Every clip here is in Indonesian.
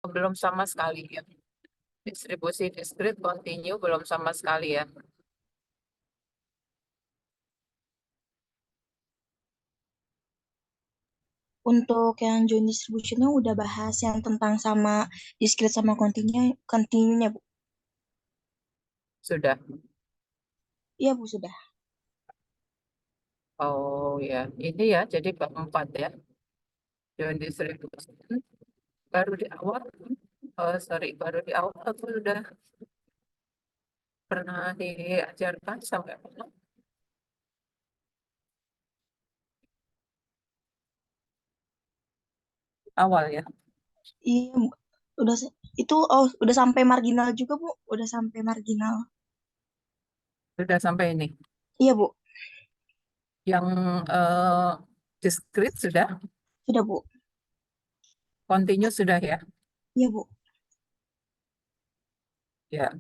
Belum sama sekali ya. Distribusi diskrit continue belum sama sekali ya. Untuk yang joint distribution-nya udah bahas yang tentang sama discrete sama continue-nya, Bu. Sudah. Iya, Bu, sudah. Oh ya, ini ya jadi bab 4 ya. Joint distribution baru di awal. Oh, sorry, baru di awal aku sudah pernah diajarkan sampai mana? Awal ya. Iya, Bu. Udah itu udah sampai marginal juga, Bu. Udah sampai marginal. Sudah sampai ini. Iya, Bu. Yang diskrit sudah, Sudah, Bu. continue sudah ya. Iya, Bu. Ya,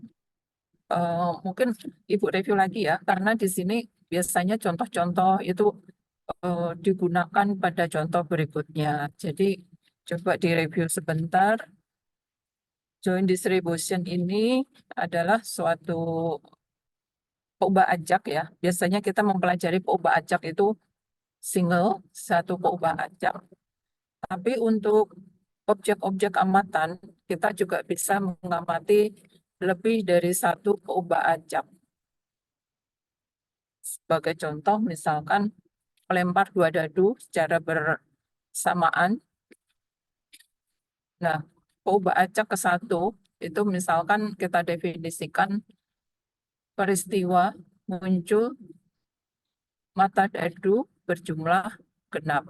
mungkin Ibu review lagi ya, karena di sini biasanya contoh-contoh itu digunakan pada contoh berikutnya. Jadi coba direview sebentar. Joint distribution ini adalah suatu peubah ajak ya. Biasanya kita mempelajari peubah ajak itu single, satu peubah ajak. Tapi untuk objek-objek amatan, kita juga bisa mengamati lebih dari satu peubah ajak. Sebagai contoh, misalkan melempar dua dadu secara bersamaan. Nah, peubah acak ke satu itu misalkan kita definisikan peristiwa muncul mata dadu berjumlah genap.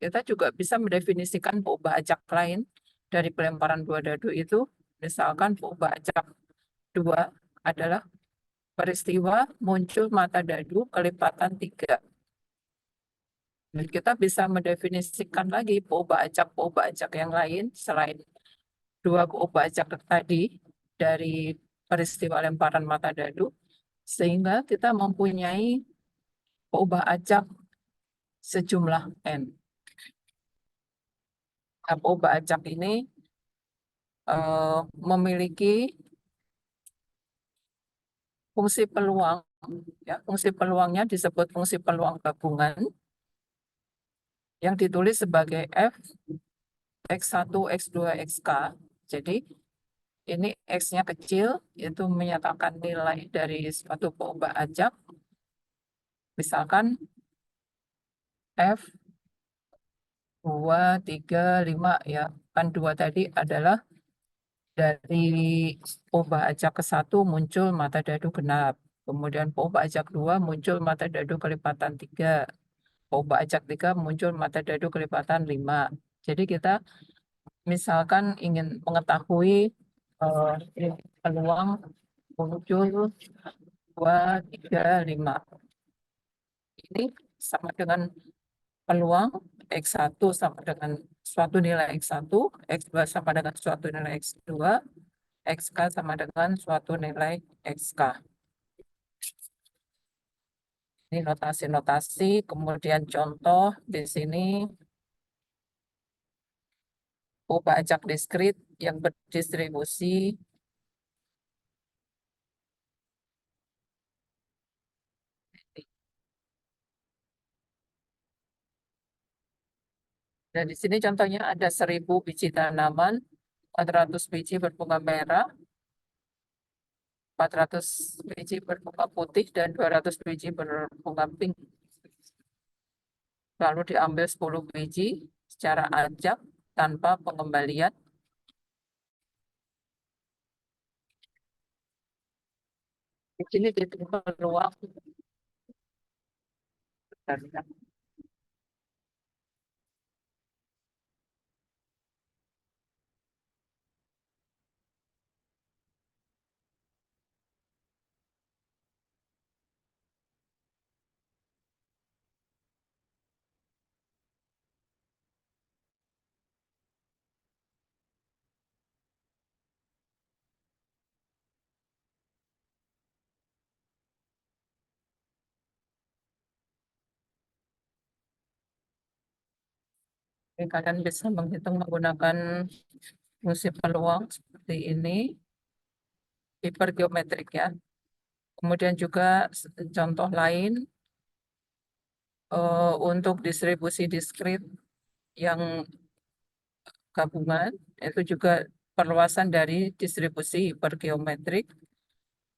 Kita juga bisa mendefinisikan peubah acak lain dari pelemparan dua dadu itu, misalkan peubah acak dua adalah peristiwa muncul mata dadu kelipatan tiga. Dan kita bisa mendefinisikan lagi peubah acak yang lain selain dua peubah acak tadi dari peristiwa lemparan mata dadu, sehingga kita mempunyai peubah acak sejumlah N. Nah, peubah acak ini memiliki fungsi peluang, ya, fungsi peluangnya disebut fungsi peluang gabungan yang ditulis sebagai F, X1, X2, XK. Jadi ini X-nya kecil, itu menyatakan nilai dari suatu peubah ajak. Misalkan F 2, 3, 5 ya. Kan dua tadi adalah dari peubah ajak ke satu muncul mata dadu genap. Kemudian peubah ajak dua muncul mata dadu kelipatan tiga. Peubah ajak tiga muncul mata dadu kelipatan lima. Jadi kita misalkan ingin mengetahui peluang muncul 2, 3, 5. Ini sama dengan peluang X1 sama dengan suatu nilai X1, X2 sama dengan suatu nilai X2, XK sama dengan suatu nilai XK. Ini notasi-notasi, kemudian contoh di sini peubah acak diskrit yang berdistribusi. Dan di sini contohnya ada 1.000 biji tanaman, 400 biji berbunga merah, 400 biji berbunga putih, dan 200 biji berbunga pink. Lalu diambil 10 biji secara acak tanpa pengembalian. Di sini ditentukan peluang. Kalian bisa menghitung menggunakan fungsi peluang seperti ini, hipergeometrik ya. Kemudian juga contoh lain untuk distribusi diskrit yang gabungan, itu juga perluasan dari distribusi hipergeometrik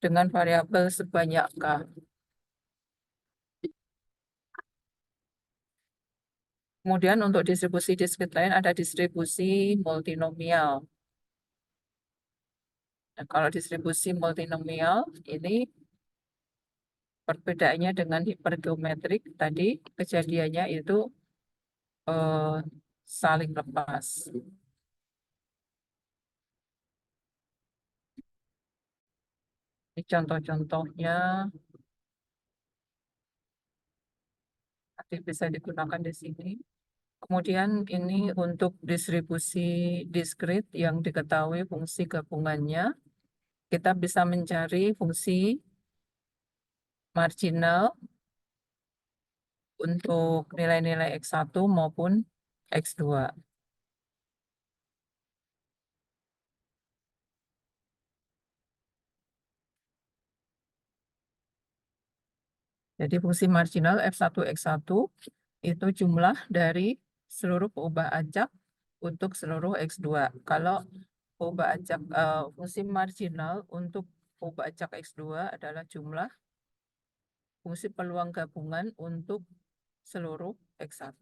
dengan variabel sebanyak K. Kemudian untuk distribusi diskrit lain ada distribusi multinomial. Nah, kalau distribusi multinomial ini perbedaannya dengan hipergeometrik tadi kejadiannya itu eh, saling lepas. Ini contoh-contohnya nanti bisa digunakan di sini. Kemudian ini untuk distribusi diskrit yang diketahui fungsi gabungannya, kita bisa mencari fungsi marginal untuk nilai-nilai X1 maupun X2. Jadi fungsi marginal F1 X1 itu jumlah dari seluruh peubah acak untuk seluruh X2. Kalau peubah acak fungsi marginal untuk peubah acak X2 adalah jumlah fungsi peluang gabungan untuk seluruh X1.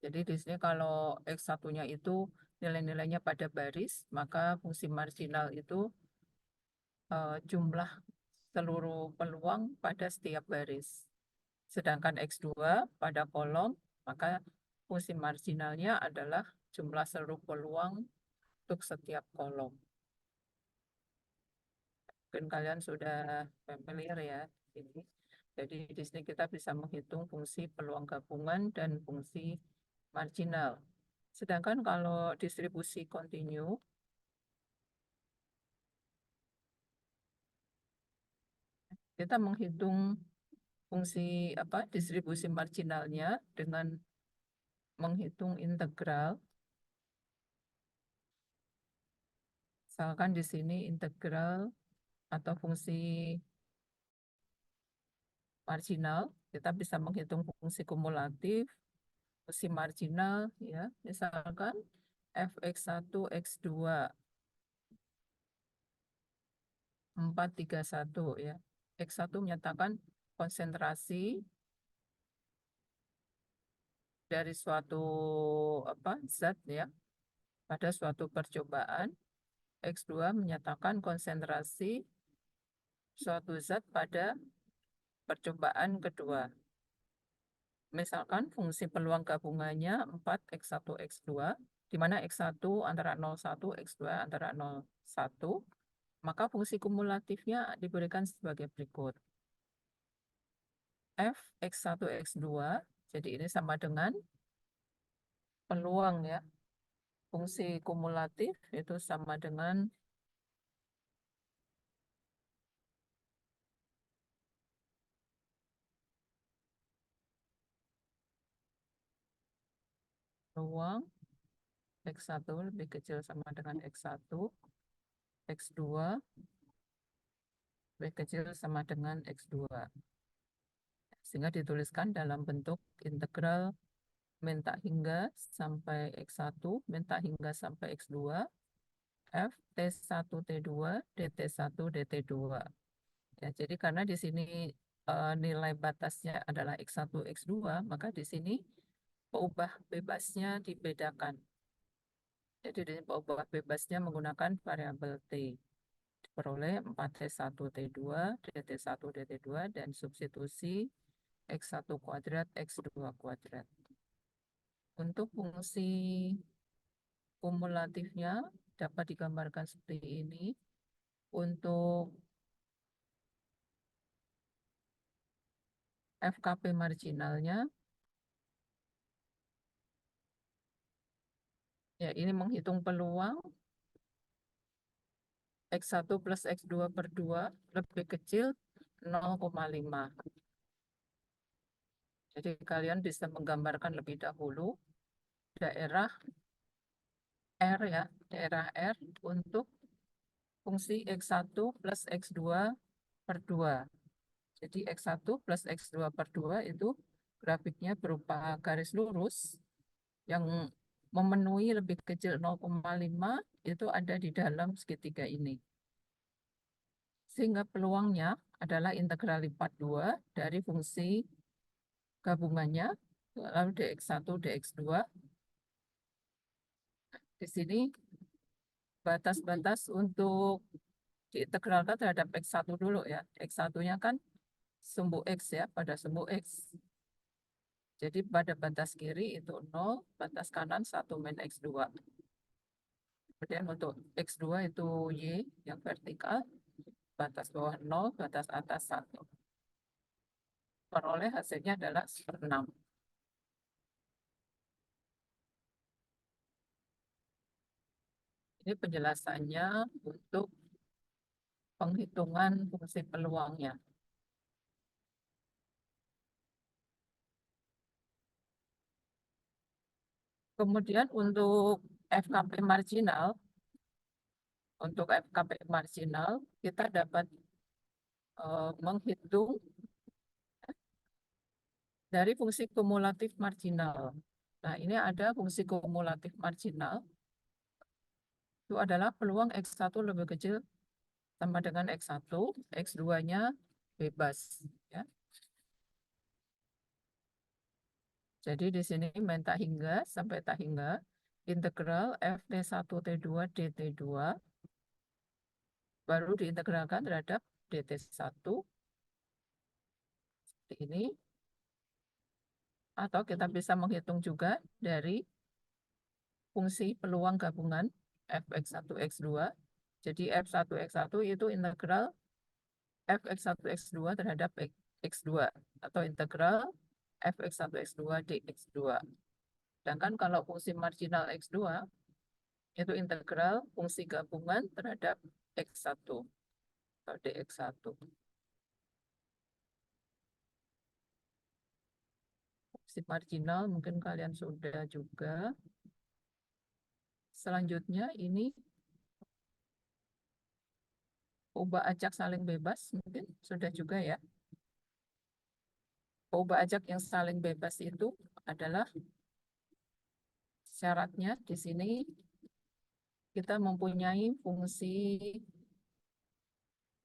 Jadi di sini kalau X1-nya itu nilai-nilainya pada baris, maka fungsi marginal itu jumlah seluruh peluang pada setiap baris. Sedangkan X2 pada kolom, maka fungsi marginalnya adalah jumlah seluruh peluang untuk setiap kolom. Mungkin kalian sudah familiar ya ini. Jadi di sini kita bisa menghitung fungsi peluang gabungan dan fungsi marginal. Sedangkan kalau distribusi kontinu, kita menghitung fungsi distribusi marginalnya dengan menghitung integral. Misalkan di sini integral atau fungsi marginal, kita bisa menghitung fungsi kumulatif, fungsi marginal, ya, misalkan fx1, x2, 431, ya. X1 menyatakan konsentrasi dari suatu zat ya pada suatu percobaan. X2 menyatakan konsentrasi suatu zat pada percobaan kedua. Misalkan fungsi peluang gabungannya 4x1, x2, di mana x1 antara 0,1, x2 antara 0,1, maka fungsi kumulatifnya diberikan sebagai berikut. F x1, x2, jadi ini sama dengan peluang ya. Fungsi kumulatif itu sama dengan peluang X1 lebih kecil sama dengan X1, X2 lebih kecil sama dengan X2. Sehingga dituliskan dalam bentuk integral min tak hingga sampai X1, min tak hingga sampai X2, F T1 T2 dt1 dt2. Ya, jadi karena di sini nilai batasnya adalah X1 X2, maka di sini peubah bebasnya dibedakan. Jadi di sini peubah bebasnya menggunakan variabel T. Diperoleh 4T1T2, dt1 dt2, dan substitusi X1 kuadrat, X2 kuadrat. Untuk fungsi kumulatifnya dapat digambarkan seperti ini. Untuk FKP marginalnya, ya ini menghitung peluang X1 plus X2 per 2 lebih kecil 0,5. Jadi kalian bisa menggambarkan lebih dahulu daerah R ya, daerah R untuk fungsi X1 plus X2 per 2. Jadi X1 plus X2 per 2 itu grafiknya berupa garis lurus yang memenuhi lebih kecil 0,5 itu ada di dalam segitiga ini. Sehingga peluangnya adalah integral lipat 2 dari fungsi gabungannya, lalu dx1, dx2. Di sini batas-batas untuk diintegralkan terhadap X1 dulu ya. X1-nya kan sumbu X ya, pada sumbu X. Jadi pada batas kiri itu 0, batas kanan 1 min X2. Kemudian untuk X2 itu Y yang vertikal, batas bawah 0, batas atas 1. Peroleh hasilnya adalah 6. Ini penjelasannya untuk penghitungan fungsi peluangnya. Kemudian untuk FKP marginal, kita dapat menghitung dari fungsi kumulatif marginal. Nah, ini ada fungsi kumulatif marginal. Itu adalah peluang X1 lebih kecil sama dengan X1, X2-nya bebas. Ya. Jadi di sini main tak hingga sampai tak hingga integral ft1t2 dt2 baru diintegralkan terhadap dt1 seperti ini. Atau kita bisa menghitung juga dari fungsi peluang gabungan fx1 x2. Jadi f1 x1 itu integral fx1 x2 terhadap x2 atau integral fx1 x2 dx2. Sedangkan kalau fungsi marginal x2 itu integral fungsi gabungan terhadap x1 atau dx1. Fungsi marginal mungkin kalian sudah juga. Selanjutnya ini ubah acak saling bebas mungkin sudah juga ya. Ubah acak yang saling bebas itu adalah syaratnya di sini kita mempunyai fungsi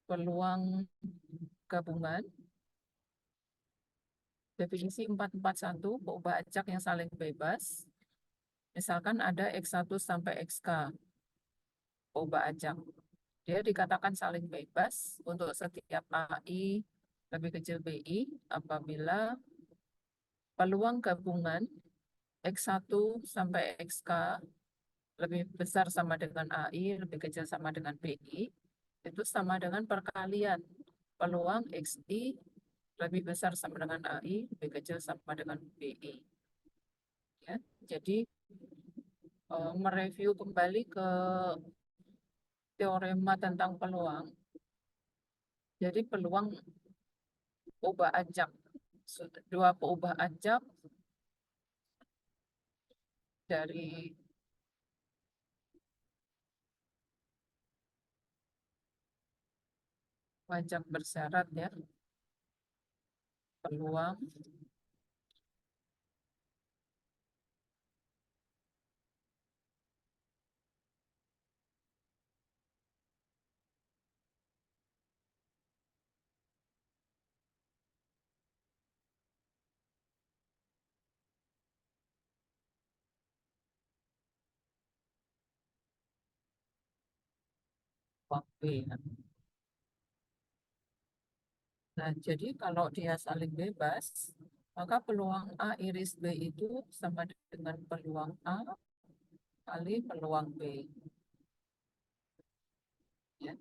peluang gabungan. Definisi 441 ubah acak yang saling bebas. Misalkan ada X1 sampai XK ubah acak. Dia dikatakan saling bebas untuk setiap AI lebih kecil BI apabila peluang gabungan X1 sampai XK lebih besar sama dengan AI, lebih kecil sama dengan BI, itu sama dengan perkalian peluang XI lebih besar sama dengan AI, lebih kecil sama dengan BI. Ya, jadi mereview kembali ke teorema tentang peluang. Jadi peluang ubah acak, dua peubah acak dari acak bersyarat ya, peluang B. Nah, jadi kalau dia saling bebas, maka peluang A iris B itu sama dengan peluang A kali peluang B. Ya.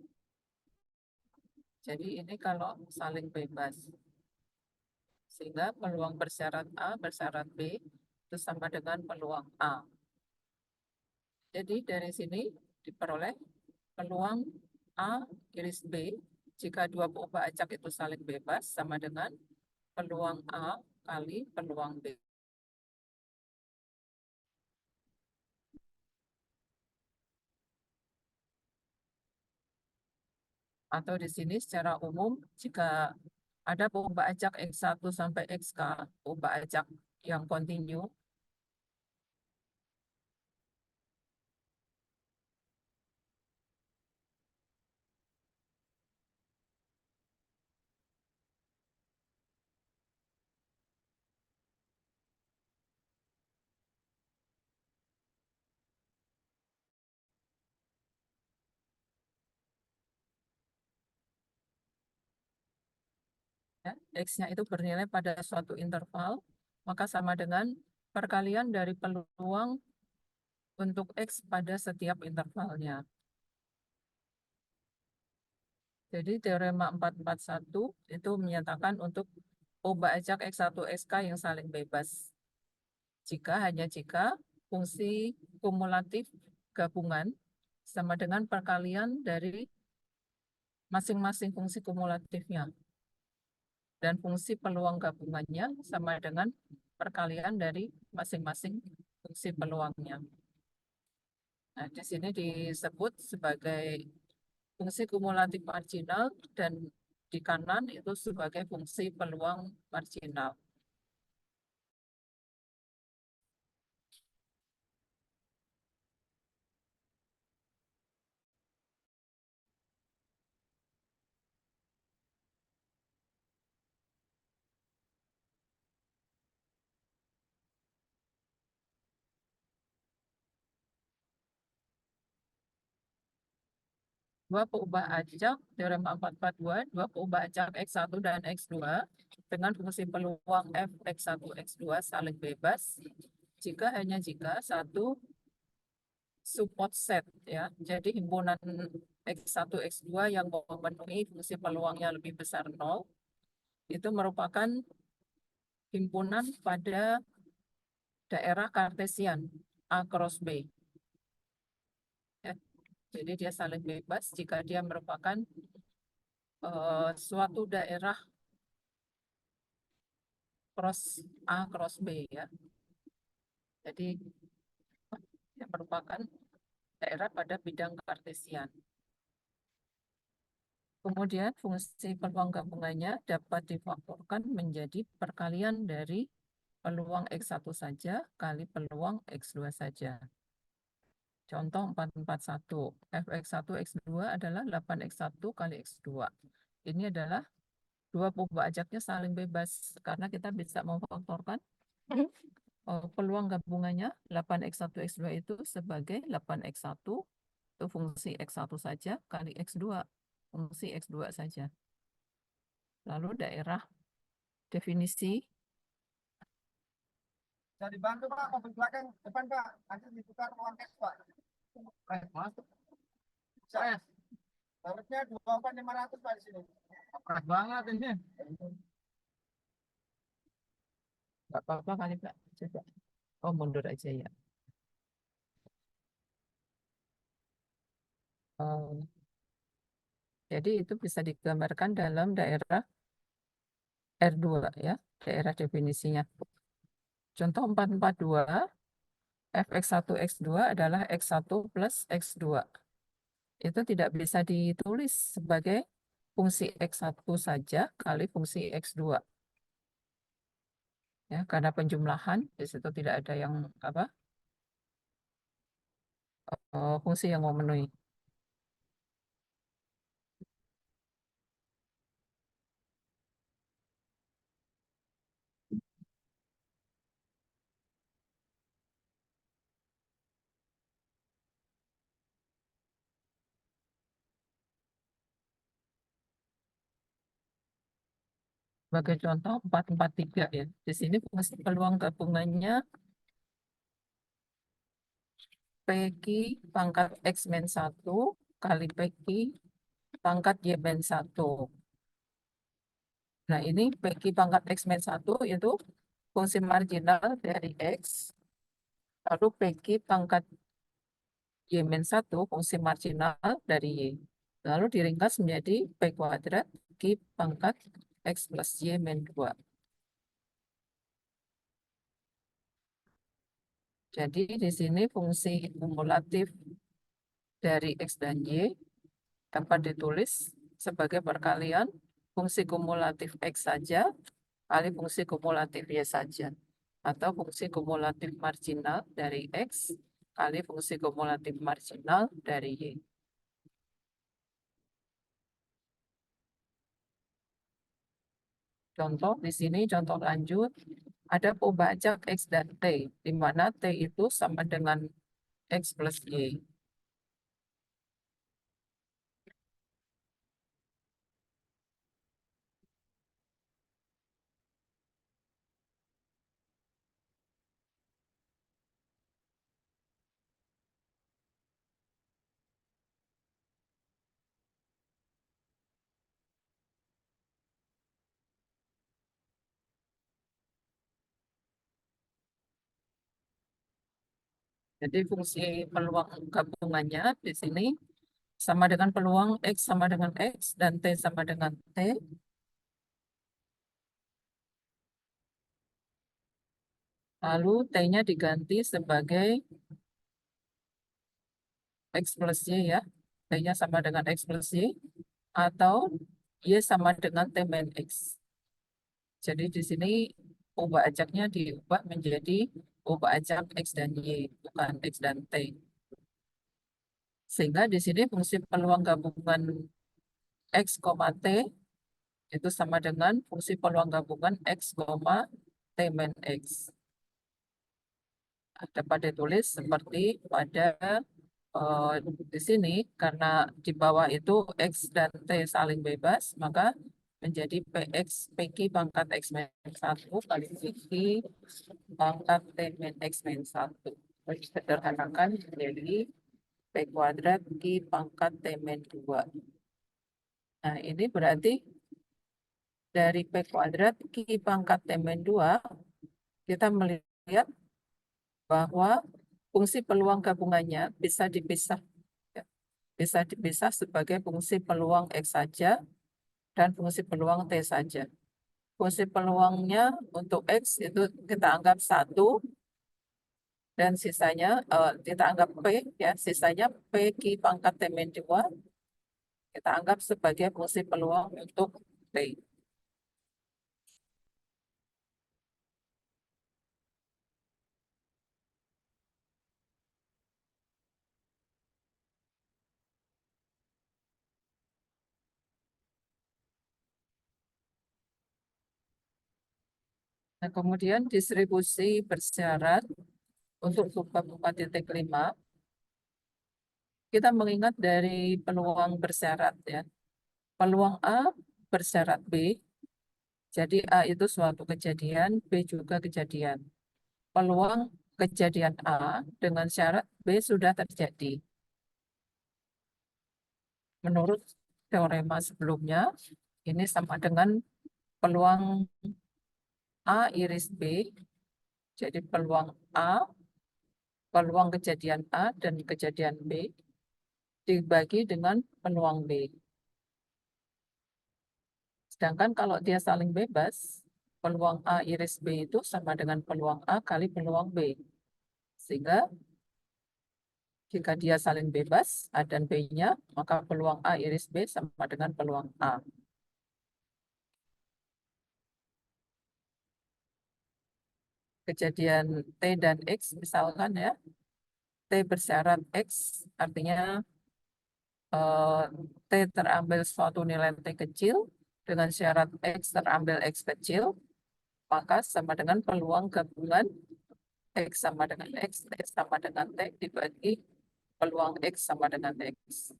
Jadi ini kalau saling bebas. Sehingga peluang bersyarat A bersyarat B itu sama dengan peluang A. Jadi dari sini diperoleh peluang A iris B jika dua peubah acak itu saling bebas sama dengan peluang A kali peluang B. Atau di sini secara umum, jika ada perubahan acak X1 sampai XK, perubahan acak yang kontinu, ya, X-nya itu bernilai pada suatu interval, maka sama dengan perkalian dari peluang untuk X pada setiap intervalnya. Jadi teorema 441 itu menyatakan untuk perubahan acak X1, XK yang saling bebas. Hanya jika fungsi kumulatif gabungan sama dengan perkalian dari masing-masing fungsi kumulatifnya. Dan fungsi peluang gabungannya sama dengan perkalian dari masing-masing fungsi peluangnya. Nah, di sini disebut sebagai fungsi kumulatif marginal dan di kanan itu sebagai fungsi peluang marginal. Dua peubah acak, teorema 442, dua peubah acak X1 dan X2 dengan fungsi peluang f X1, X2 saling bebas jika satu support set, ya. Jadi himpunan X1, X2 yang memenuhi fungsi peluangnya lebih besar 0 itu merupakan himpunan pada daerah kartesian A cross B. Ya. Jadi dia saling bebas jika dia merupakan suatu daerah cross A cross B, ya. Jadi yang merupakan daerah pada bidang kartesian. Kemudian fungsi peluang gabungannya dapat difaktorkan menjadi perkalian dari peluang X1 saja kali peluang X2 saja. Contoh 441, Fx1, X2 adalah 8X1 kali X2. Ini adalah dua perubahan ajaknya saling bebas, karena kita bisa memfaktorkan peluang gabungannya 8X1, X2 itu sebagai 8X1 itu fungsi X1 saja kali X2, fungsi X2 saja. Lalu daerah definisi, Bisa dibantu Pak, mobil belakang depan Pak, nanti ditukar uang cash Pak. Masuk. Saya. Tarifnya 2.500 Pak di sini. Berat banget ini. nggak apa-apa kali Pak. Coba. Oh, mundur aja ya. Jadi itu bisa digambarkan dalam daerah R2, ya, daerah definisinya. Contoh 442, Fx1, X2 adalah X1 plus X2. Itu tidak bisa ditulis sebagai fungsi X1 saja kali fungsi X2. Ya, karena penjumlahan di situ tidak ada yang fungsi yang memenuhi. Sebagai contoh 443, ya. Di sini fungsi peluang gabungannya PQ pangkat X min 1 kali PQ pangkat Y min 1. Nah, ini PQ pangkat X min 1 itu fungsi marginal dari X. Lalu PQ pangkat Y min 1 fungsi marginal dari Y. Lalu diringkas menjadi P kuadrat Q pangkat X plus Y min 2. Jadi di sini fungsi kumulatif dari X dan Y dapat ditulis sebagai perkalian fungsi kumulatif X saja kali fungsi kumulatif Y saja. Atau fungsi kumulatif marginal dari X kali fungsi kumulatif marginal dari Y. Contoh di sini, contoh lanjut, ada pembajak X dan T, di mana T itu sama dengan X plus Y. Jadi fungsi peluang gabungannya di sini sama dengan peluang X sama dengan X dan T sama dengan T. Lalu T-nya diganti sebagai X plus Y ya. T-nya sama dengan X plus Y. Atau Y sama dengan T min X. Jadi di sini ubah ajaknya diubah menjadi ubah ajak X dan Y, bukan X dan T. Sehingga di sini fungsi peluang gabungan X, T itu sama dengan fungsi peluang gabungan X, T min X. Dapat ditulis seperti pada di sini, karena di bawah itu X dan T saling bebas, maka menjadi PQ pangkat X min 1 kali PQ pangkat T min X min 1. Sederhanakan menjadi P kuadrat Q pangkat T min 2. Nah, ini berarti dari P kuadrat Q pangkat T min 2, kita melihat bahwa fungsi peluang gabungannya bisa dipisah. Bisa dipisah sebagai fungsi peluang X saja dan fungsi peluang T saja. Fungsi peluangnya untuk X itu kita anggap 1 dan sisanya kita anggap P ya, sisanya PQ pangkat T min 2 kita anggap sebagai fungsi peluang untuk T. Nah, kemudian distribusi bersyarat untuk buka titik 5. Kita mengingat dari peluang bersyarat ya. Peluang A bersyarat B. Jadi A itu suatu kejadian, B juga kejadian. Peluang kejadian A dengan syarat B sudah terjadi. Menurut teorema sebelumnya, ini sama dengan peluang A iris B. Jadi peluang A, peluang kejadian A dan kejadian B dibagi dengan peluang B. Sedangkan kalau dia saling bebas, peluang A iris B itu sama dengan peluang A kali peluang B. Sehingga jika dia saling bebas, A dan B-nya, maka peluang A iris B sama dengan peluang A. Kejadian T dan X misalkan ya, T bersyarat X, artinya T terambil suatu nilai T kecil, dengan syarat X terambil X kecil, maka sama dengan peluang gabungan X sama dengan X, T sama dengan T dibagi peluang X sama dengan X.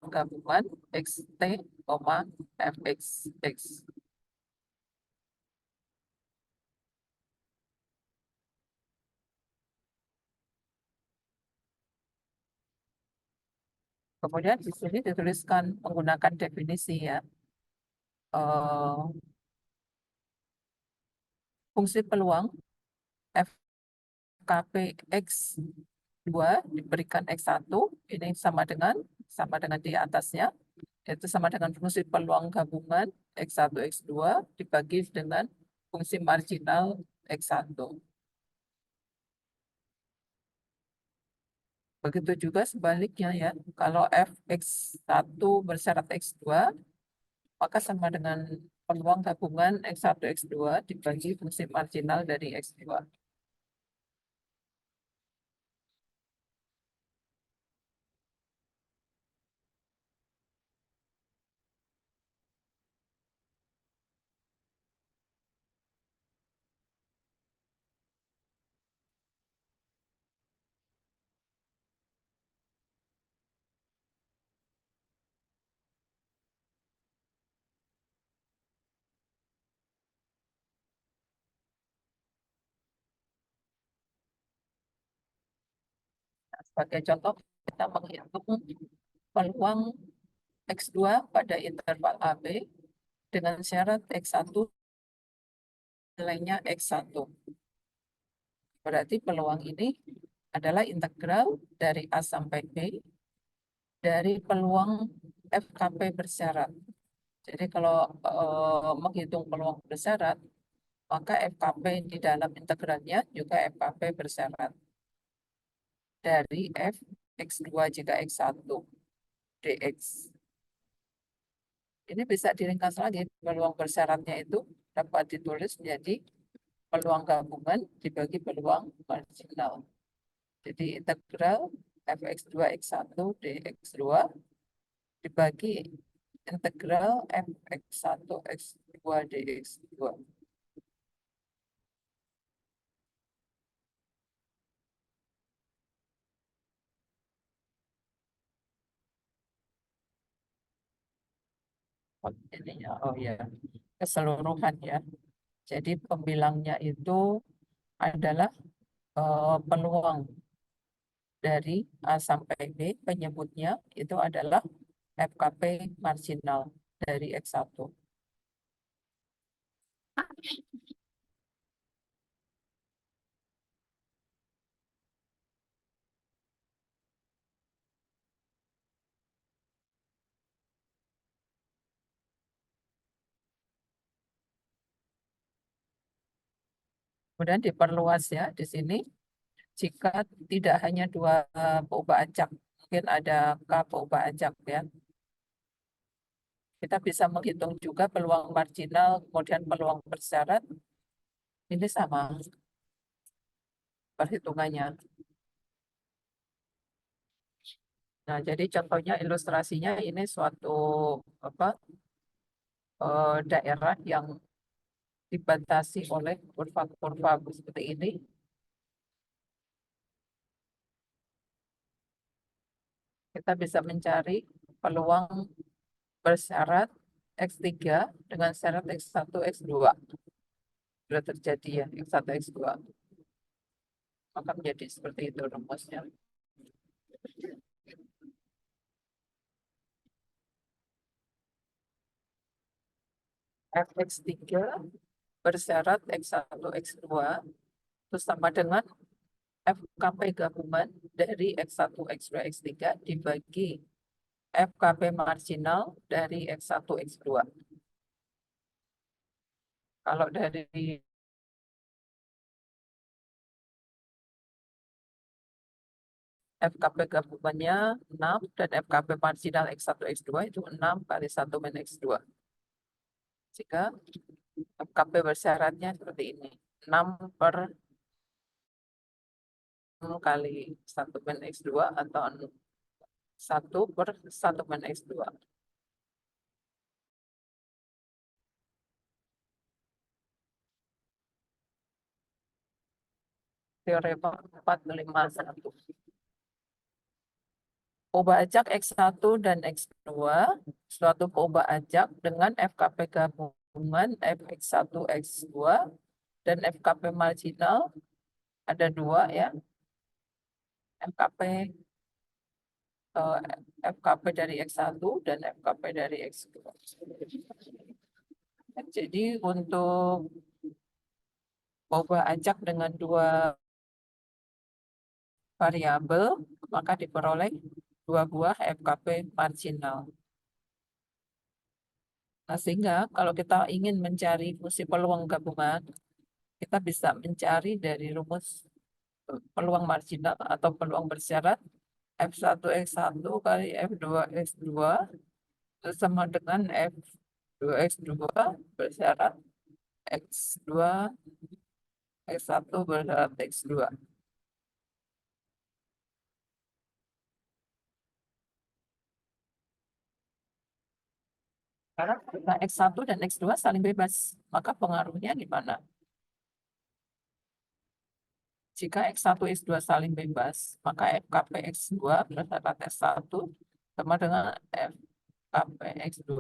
Gabungan XT, Fx, X. Kemudian di sini dituliskan menggunakan definisi ya. Fungsi peluang FKP X2 diberikan X1, ini sama dengan di atasnya, itu sama dengan fungsi peluang gabungan X1, X2 dibagi dengan fungsi marginal X1. Begitu juga sebaliknya ya. Kalau Fx1 bersyarat X2, maka sama dengan peluang gabungan X1, X2 dibagi fungsi marginal dari X2. Sebagai contoh, kita menghitung peluang X2 pada interval AB dengan syarat X1 nilainya X1. Berarti peluang ini adalah integral dari A sampai B dari peluang FKP bersyarat. Jadi kalau menghitung peluang bersyarat, maka FKP di dalam integralnya juga FKP bersyarat. Dari F X2 jika X1 dx. Ini bisa diringkas lagi, peluang bersyaratnya itu dapat ditulis menjadi peluang gabungan dibagi peluang marginal. Jadi integral fx2 x1 dx2 dibagi integral fx1 x2 dx2. Ini ya, oh ya, keseluruhan ya. Jadi pembilangnya itu adalah peluang dari A sampai B, penyebutnya itu adalah FKP marginal dari X1. Kemudian diperluas ya di sini, jika tidak hanya dua peubah acak, mungkin ada K peubah acak ya. Kita bisa menghitung juga peluang marginal, kemudian peluang bersyarat. Ini sama perhitungannya. Nah, jadi contohnya ilustrasinya ini suatu apa daerah yang dibatasi oleh kurva-kurva seperti ini. Kita bisa mencari peluang bersyarat X3 dengan syarat X1, X2. Sudah terjadi ya, X1, X2. Maka menjadi seperti itu rumusnya. Fx3 bersyarat X1, X2 itu sama dengan FKP gabungan dari X1, X2, X3 dibagi FKP marginal dari X1, X2. Kalau dari FKP gabungannya 6 dan FKP marginal X1, X2 itu 6 kali 1 min X2. Jika FKP bersyaratnya seperti ini. 6 per 6 kali 1 min X2 atau 1 per 1 min X2. Teorema 451. Peubah acak X1 dan X2, suatu peubah acak dengan FKP gabungan Fx1, X2, dan FKP marginal ada 2 ya. FKP FKP dari X1 dan FKP dari X2. Jadi untuk peubah acak dengan 2 variabel, maka diperoleh 2 buah FKP marginal. Nah, sehingga kalau kita ingin mencari fungsi peluang gabungan, kita bisa mencari dari rumus peluang marginal atau peluang bersyarat F1 X1 kali F2 X2 itu sama dengan F2 X2 bersyarat X2 X1 bersyarat X2. Karena X1 dan X2 saling bebas, maka pengaruhnya gimana? Jika X1 X2 saling bebas, maka FKP X2 bersyarat X1 sama dengan FKP X2.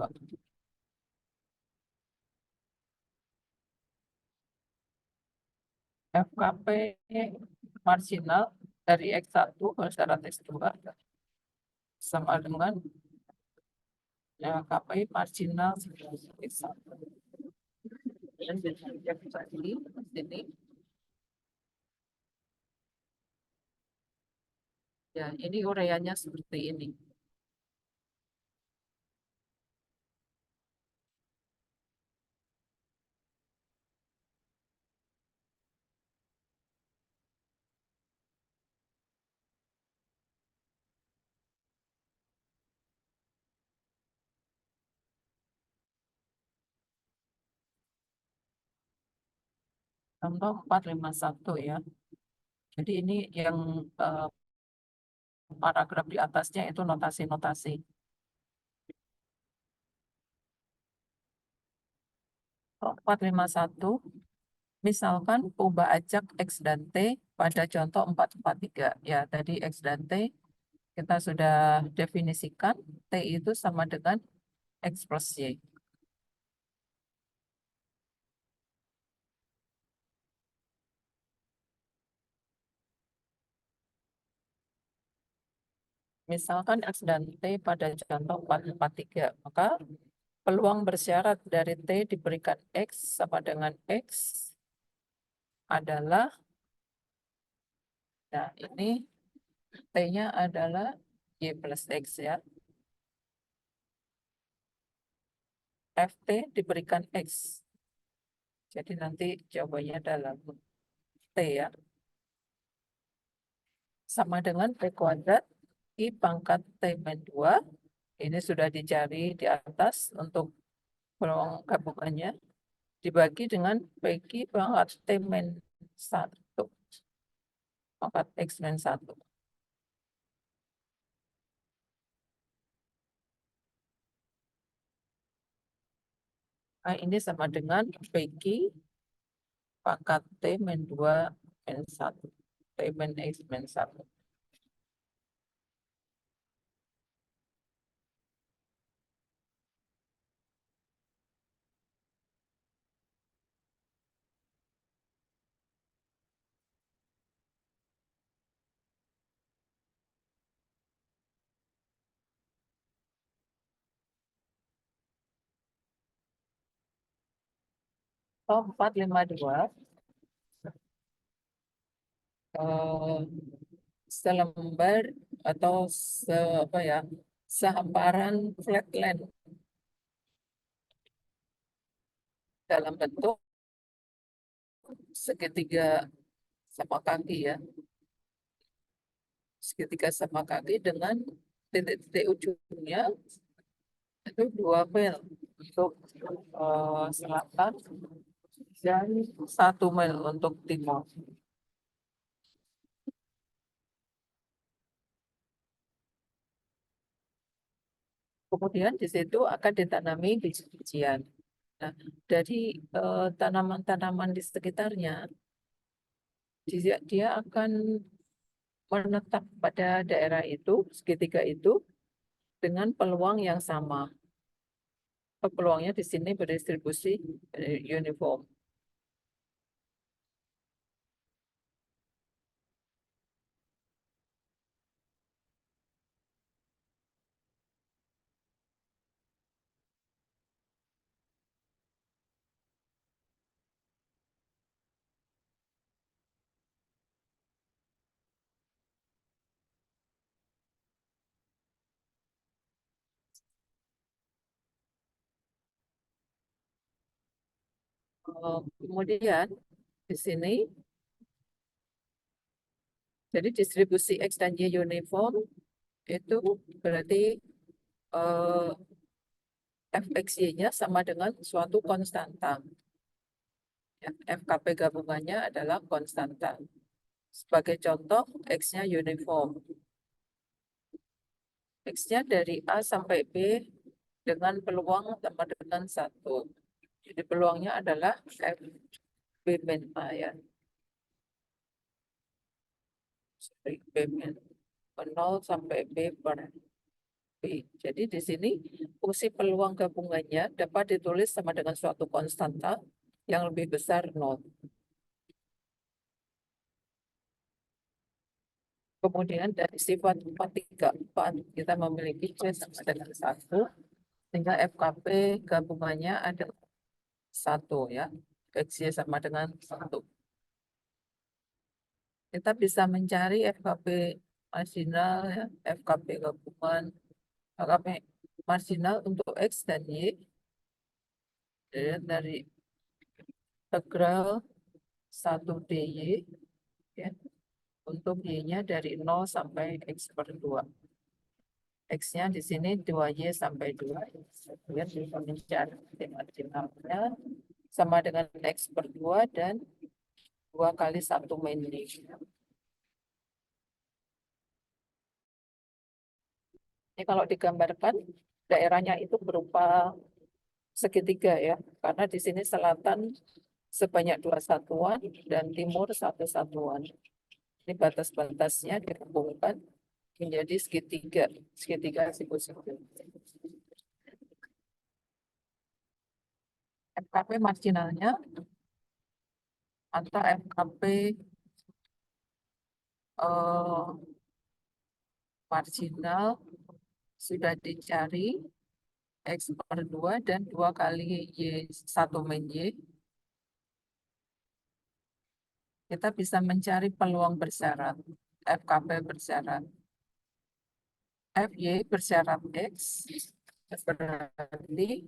FKP marginal dari X1 bersyarat X2 sama dengan FKP marginal X1. Dan bisa di sini. Ya, ini ureanya seperti ini. Contoh 451 ya. Jadi ini yang paragraf di atasnya itu notasi-notasi. Oh, 451, misalkan ubah ajak X dan T pada contoh 443. Ya, tadi X dan T kita sudah definisikan, T itu sama dengan X plus Y. Misalkan X dan T pada contoh 443, maka peluang bersyarat dari T diberikan X sama dengan X adalah, nah ini T-nya adalah Y plus X ya. FT diberikan X. Jadi nanti jawabannya dalam T ya. Sama dengan P kuadrat I pangkat T min 2. Ini sudah dicari di atas untuk peluang gabungannya. Dibagi dengan PQ pangkat T min 1. Pangkat X min 1. Nah, ini sama dengan PQ pangkat T min 2 min 1. T min X min 1. Oh, 452. Selembar atau apa ya, sehamparan flatland dalam bentuk segitiga sama kaki ya, segitiga sama kaki dengan titik-titik ujungnya itu 2 mil untuk selatan dan 1 mil untuk timur. Kemudian di situ akan ditanami biji-bijian. Nah, dari tanaman-tanaman di sekitarnya, dia akan menetap pada daerah itu, segitiga itu, dengan peluang yang sama. Peluangnya di sini berdistribusi uniform. Kemudian di sini, jadi distribusi X dan Y uniform itu berarti eh, fxy-nya sama dengan suatu konstanta. Ya, FKP gabungannya adalah konstanta. Sebagai contoh, X-nya uniform. X-nya dari A sampai B dengan peluang sama dengan 1. Jadi peluangnya adalah F B min A ya. Sorry, B min 0 sampai B per B. Jadi di sini fungsi peluang gabungannya dapat ditulis sama dengan suatu konstanta yang lebih besar 0. Kemudian dari sifat 434 kita memiliki C sama dengan 1, sehingga FKP gabungannya ada 1 ya. XY sama dengan 1. Kita bisa mencari FKP marginal ya, FKP gabungan, FKP marginal untuk X dan Y ya, dari integral 1 dy ya, untuk Y-nya dari 0 sampai X per 2. X-nya di sini 2Y sampai 2. Kemudian bisa mencari marginalnya sama dengan X per 2 dan 2 kali 1 min Y. Ini kalau digambarkan, daerahnya itu berupa segitiga ya, karena di sini selatan sebanyak 2 satuan dan timur 1 satuan. Ini batas-batasnya digabungkan menjadi segitiga, segitiga siku-siku. FKP marginalnya atau FKP marginal sudah dicari X per 2 dan 2 kali Y 1 min Y. Kita bisa mencari peluang bersyarat, FKP bersyarat. FY bersyarat X berarti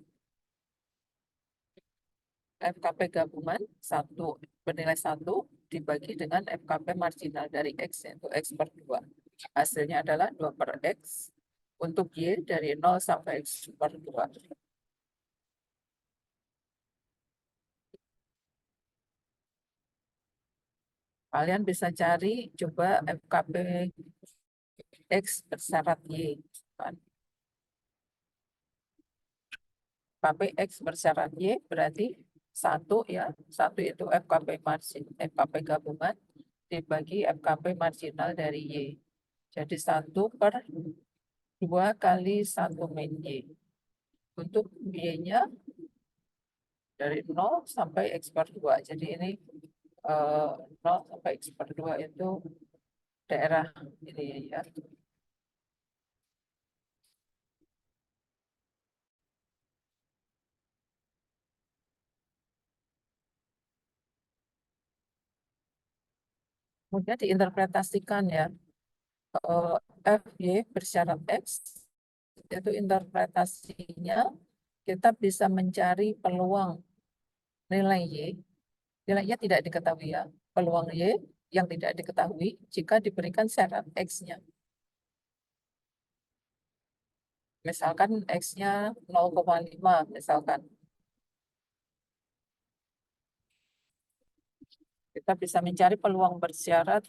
FKP gabungan 1 bernilai 1 dibagi dengan FKP marginal dari X yaitu X per 2. Hasilnya adalah 2 per X untuk Y dari 0 sampai X per 2. Kalian bisa cari coba FKP X bersyarat Y. FKP X bersyarat Y berarti 1 ya, 1 itu FKP margin, FKP gabungan dibagi FKP marginal dari Y. Jadi 1 per 2 kali 1 min Y. Untuk Y-nya dari 0 sampai X per 2. Jadi ini 0 sampai X per 2 itu daerah ini ya. Kemudian diinterpretasikan ya. FY bersyarat X itu interpretasinya kita bisa mencari peluang nilai Y. Nilainya tidak diketahui ya. Peluang Y yang tidak diketahui jika diberikan syarat X-nya. Misalkan X-nya 0,5 misalkan. Kita bisa mencari peluang bersyarat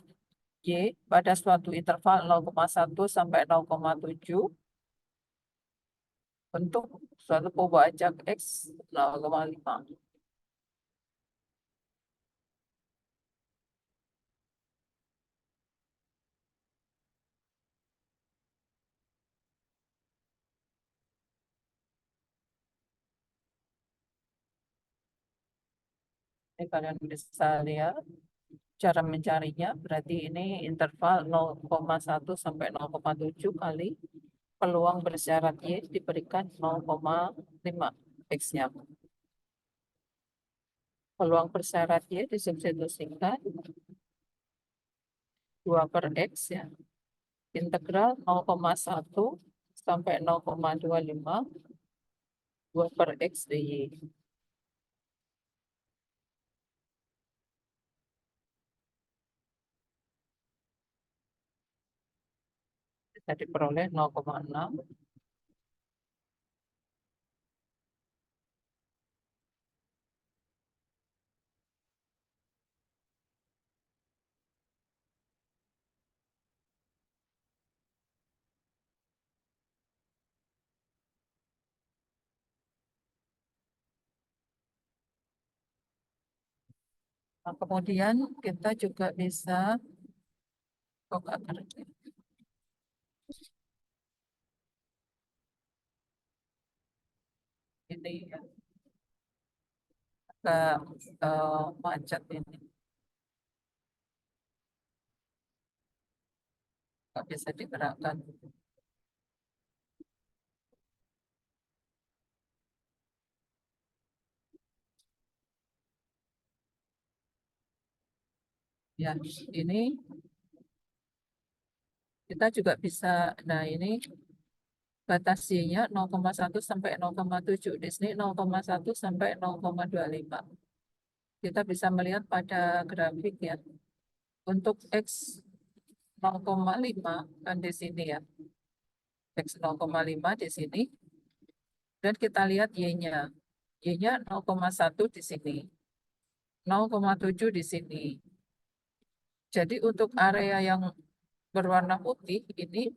Y pada suatu interval 0,1 sampai 0,7 untuk suatu pembajak X 0,5. Ini kalian bisa lihat cara mencarinya, berarti ini interval 0,1 sampai 0,7 kali peluang bersyarat Y diberikan 0,5 X-nya. Peluang bersyarat Y disubstitusikan 2 per X ya. Integral 0,1 sampai 0,25 2 per X dy. Jadi peroleh 0,6. Nah, kemudian kita juga bisa buka kerja. Ini ya, agak macet ini, nggak bisa digerakkan. Ya, ini kita juga bisa, nah ini batas Y-nya 0,1 sampai 0,7. Di sini 0,1 sampai 0,25. Kita bisa melihat pada grafik ya. Untuk X 0,5 kan di sini ya. X 0,5 di sini. Dan kita lihat Y-nya. Y-nya 0,1 di sini. 0,7 di sini. Jadi untuk area yang berwarna putih ini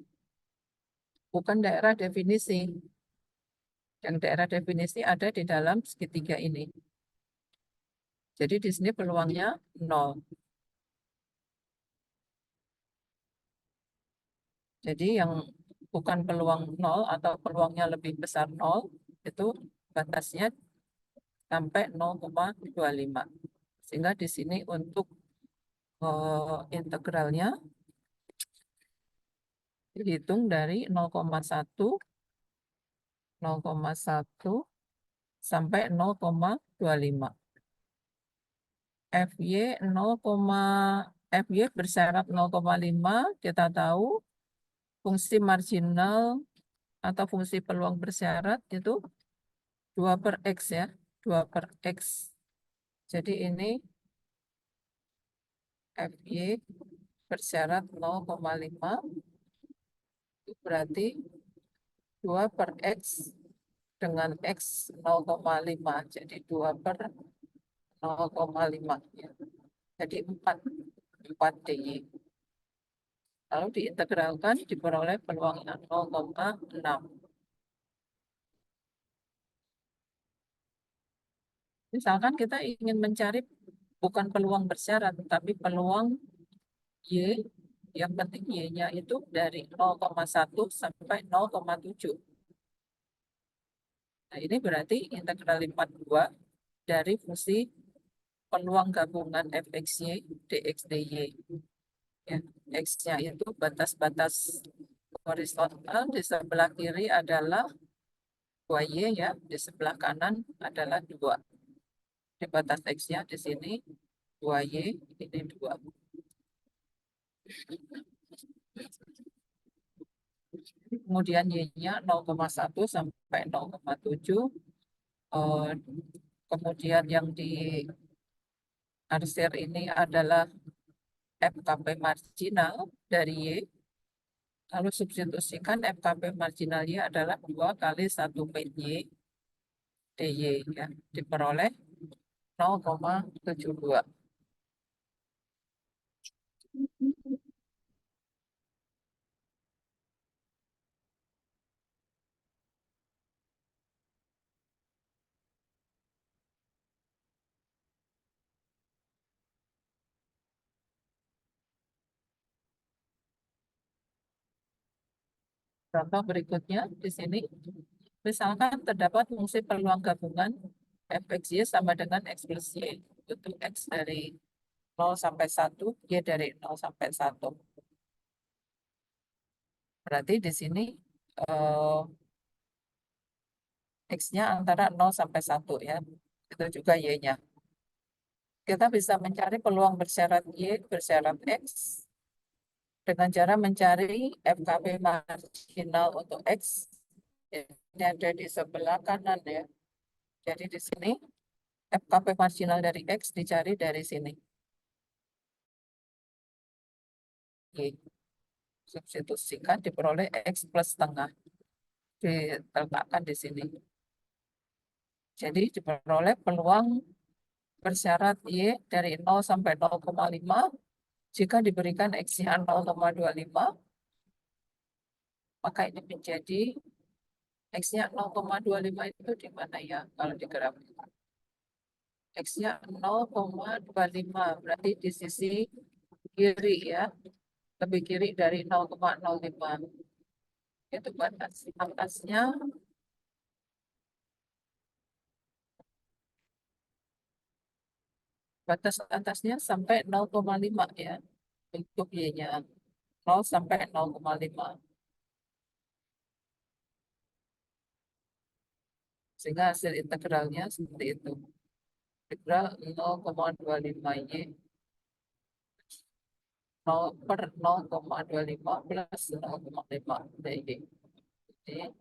bukan daerah definisi. Yang daerah definisi ada di dalam segitiga ini. Jadi di sini peluangnya 0. Jadi yang bukan peluang 0 atau peluangnya lebih besar 0, itu batasnya sampai 0,25. Sehingga di sini untuk integralnya dihitung dari 0,1 sampai 0,25. FY bersyarat 0,5, kita tahu fungsi marginal atau fungsi peluang bersyarat itu 2 per X ya, 2 per X. Jadi ini FY bersyarat 0,5, itu berarti 2 per X dengan X 0,5. Jadi 2 per 0,5. Ya. Jadi 4 DY. Lalu diintegralkan diperoleh peluangnya 0,6. Misalkan kita ingin mencari bukan peluang bersyarat, tapi peluang Y, yang penting Y-nya itu dari 0,1 sampai 0,7. Nah, ini berarti integral lipat 2 dari fungsi peluang gabungan fxy dx dy. Ya, X-nya itu batas-batas horizontal, di sebelah kiri adalah 2Y ya, di sebelah kanan adalah 2. Di batas X-nya di sini 2Y, ini 2. Kemudian Y-nya 0,1 sampai 0,7. Kemudian yang di arsir ini adalah FKP marginal dari Y. Lalu substitusikan FKP marginal Y adalah 2 kali 1 PY DY ya, diperoleh 0,72. Contoh berikutnya di sini, misalkan terdapat fungsi peluang gabungan fxy sama dengan x plus y. Untuk x dari 0 sampai 1, y dari 0 sampai 1. Berarti di sini x-nya antara 0 sampai 1 ya. Itu juga y-nya. Kita bisa mencari peluang bersyarat y, bersyarat x dengan cara mencari FKP marginal untuk x. Ini ada di sebelah kanan ya. Jadi di sini FKP marginal dari X dicari dari sini. Y. substitusikan diperoleh X plus setengah. Diletakkan di sini. Jadi diperoleh peluang bersyarat Y dari 0 sampai 0,5 jika diberikan X-nya 0,25, maka ini menjadi X-nya 0,25 itu di mana ya kalau di grafik? X-nya 0,25 berarti di sisi kiri ya, lebih kiri dari 0,05. Itu batas atasnya sampai 0,5 ya untuk Y-nya 0 sampai 0,5. Sehingga hasil integralnya seperti itu. Integral 0,25Y 0/0,25 plus 0,5 DY. Jadi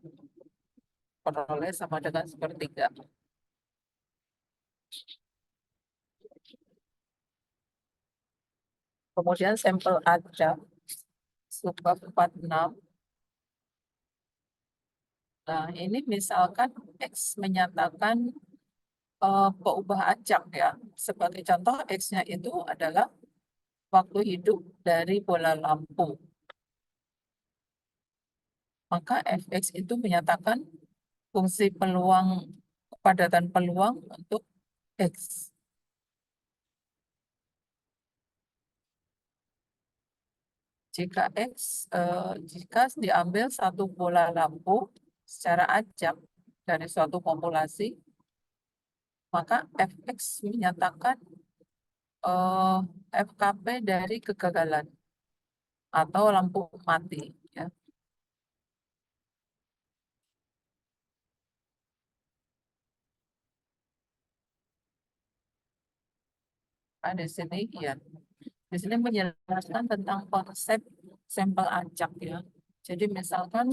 peroleh sama dengan sepertiga. Kemudian sampel acak subbab 46. Nah, ini misalkan X menyatakan peubah acak ya. Sebagai contoh X-nya itu adalah waktu hidup dari bola lampu. Maka Fx itu menyatakan fungsi peluang, kepadatan peluang untuk X. Jika diambil satu bola lampu secara acak dari suatu populasi, maka Fx menyatakan FKP dari kegagalan atau lampu mati. Ya. Nah, di sini ya, di sini menjelaskan tentang konsep sampel acak ya. Jadi misalkan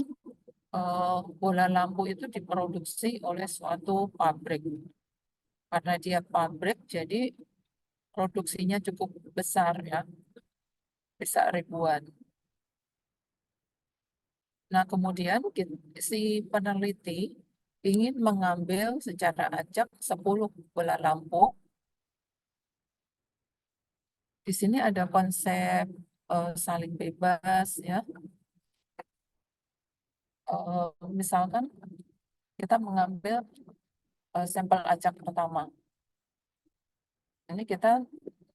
bola lampu itu diproduksi oleh suatu pabrik. Karena dia pabrik, jadi produksinya cukup besar ya, bisa ribuan. Nah, kemudian si peneliti ingin mengambil secara acak 10 bola lampu. Di sini ada konsep saling bebas ya. Misalkan kita mengambil sampel acak pertama. Ini kita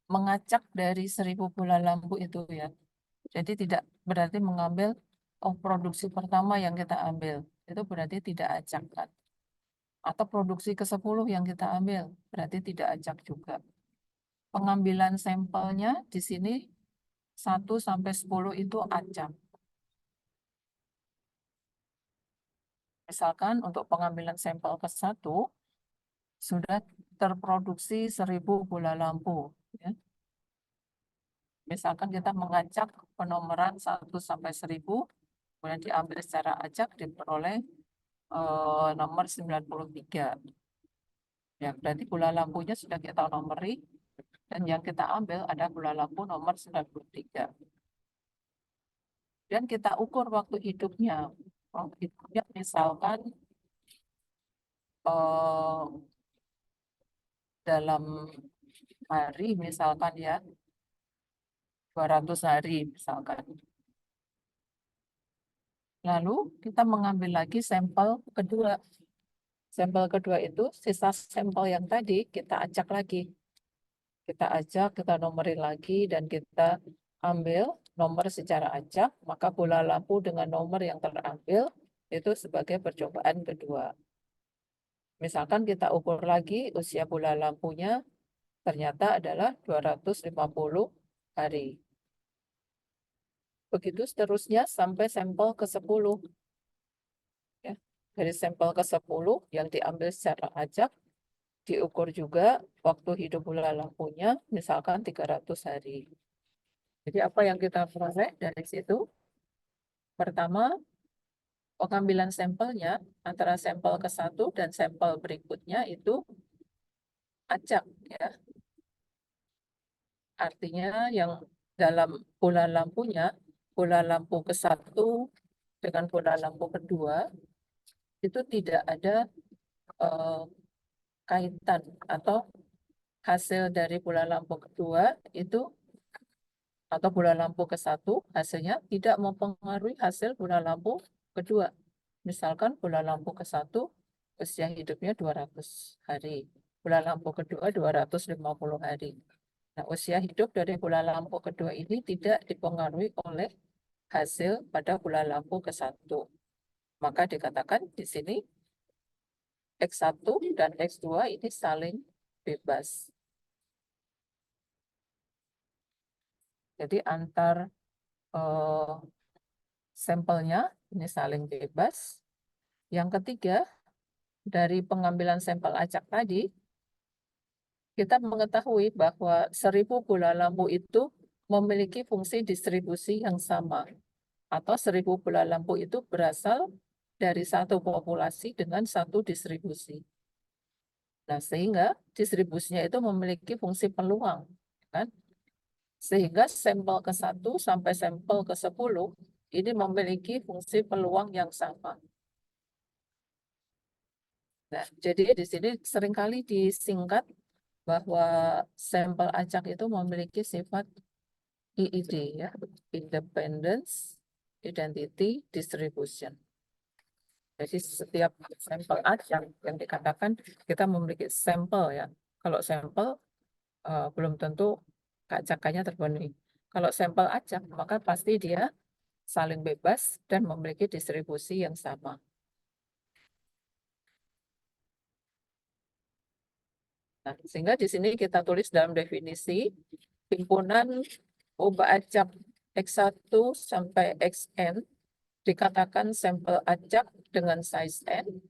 mengacak dari 1000 bola lampu itu ya. Jadi tidak berarti mengambil produksi pertama yang kita ambil. Itu berarti tidak acak kan. Atau produksi ke-10 yang kita ambil, berarti tidak acak juga. Pengambilan sampelnya di sini 1 sampai 10 itu acak. Misalkan untuk pengambilan sampel ke-1 sudah terproduksi 1000 bola lampu. Ya. Misalkan kita mengacak penomoran 1 sampai 1000, kemudian diambil secara acak diperoleh nomor 93. Ya, berarti bola lampunya sudah kita nomori dan yang kita ambil ada bola lampu nomor 93. Dan kita ukur waktu hidupnya. Waktu hidupnya misalkan dalam hari misalkan ya 200 hari misalkan. Lalu kita mengambil lagi sampel kedua. Sampel kedua itu sisa sampel yang tadi kita acak lagi. Kita acak, kita nomorin lagi dan kita ambil nomor secara acak, maka bola lampu dengan nomor yang terambil itu sebagai percobaan kedua. Misalkan kita ukur lagi usia bola lampunya ternyata adalah 250 hari. Begitu seterusnya sampai sampel ke-10. Ya. Dari sampel ke-10 yang diambil secara acak, diukur juga waktu hidup bola lampunya, misalkan 300 hari. Jadi apa yang kita peroleh dari situ? Pertama, pengambilan sampelnya antara sampel ke-1 dan sampel berikutnya itu acak. Ya. Artinya yang dalam bola lampunya bola lampu ke-1 dengan bola lampu kedua itu tidak ada kaitan atau hasil dari bola lampu kedua itu atau bola lampu ke-1 hasilnya tidak mempengaruhi hasil bola lampu kedua. Misalkan bola lampu ke-1 usia hidupnya 200 hari, bola lampu kedua 250 hari. Nah, usia hidup dari bola lampu kedua ini tidak dipengaruhi oleh hasil pada bola lampu ke-1. Maka dikatakan di sini X1 dan X2 ini saling bebas. Jadi antar sampelnya ini saling bebas. Yang ketiga, dari pengambilan sampel acak tadi, kita mengetahui bahwa 1000 bola lampu itu memiliki fungsi distribusi yang sama. Atau 1000 bola lampu itu berasal dari satu populasi dengan satu distribusi. Nah, sehingga distribusinya itu memiliki fungsi peluang. Kan? Sehingga sampel ke-1 sampai sampel ke-10 ini memiliki fungsi peluang yang sama. Nah, jadi di sini seringkali disingkat bahwa sampel acak itu memiliki sifat IID, ya, Independence Identity Distribution. Jadi setiap sampel acak yang dikatakan kita memiliki sampel, ya. Kalau sampel belum tentu keacakannya terpenuhi. Kalau sampel acak maka pasti dia saling bebas dan memiliki distribusi yang sama. Nah, sehingga di sini kita tulis dalam definisi himpunan obat acak X1 sampai XN dikatakan sampel acak dengan size N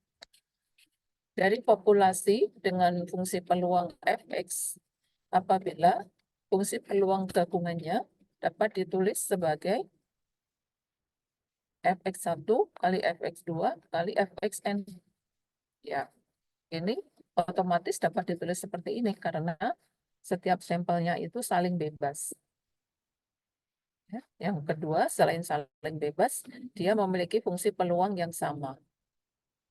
dari populasi dengan fungsi peluang Fx apabila fungsi peluang gabungannya dapat ditulis sebagai Fx1 kali Fx2 kali Fxn. Ya, ini otomatis dapat ditulis seperti ini karena setiap sampelnya itu saling bebas. Ya, yang kedua, selain saling bebas, dia memiliki fungsi peluang yang sama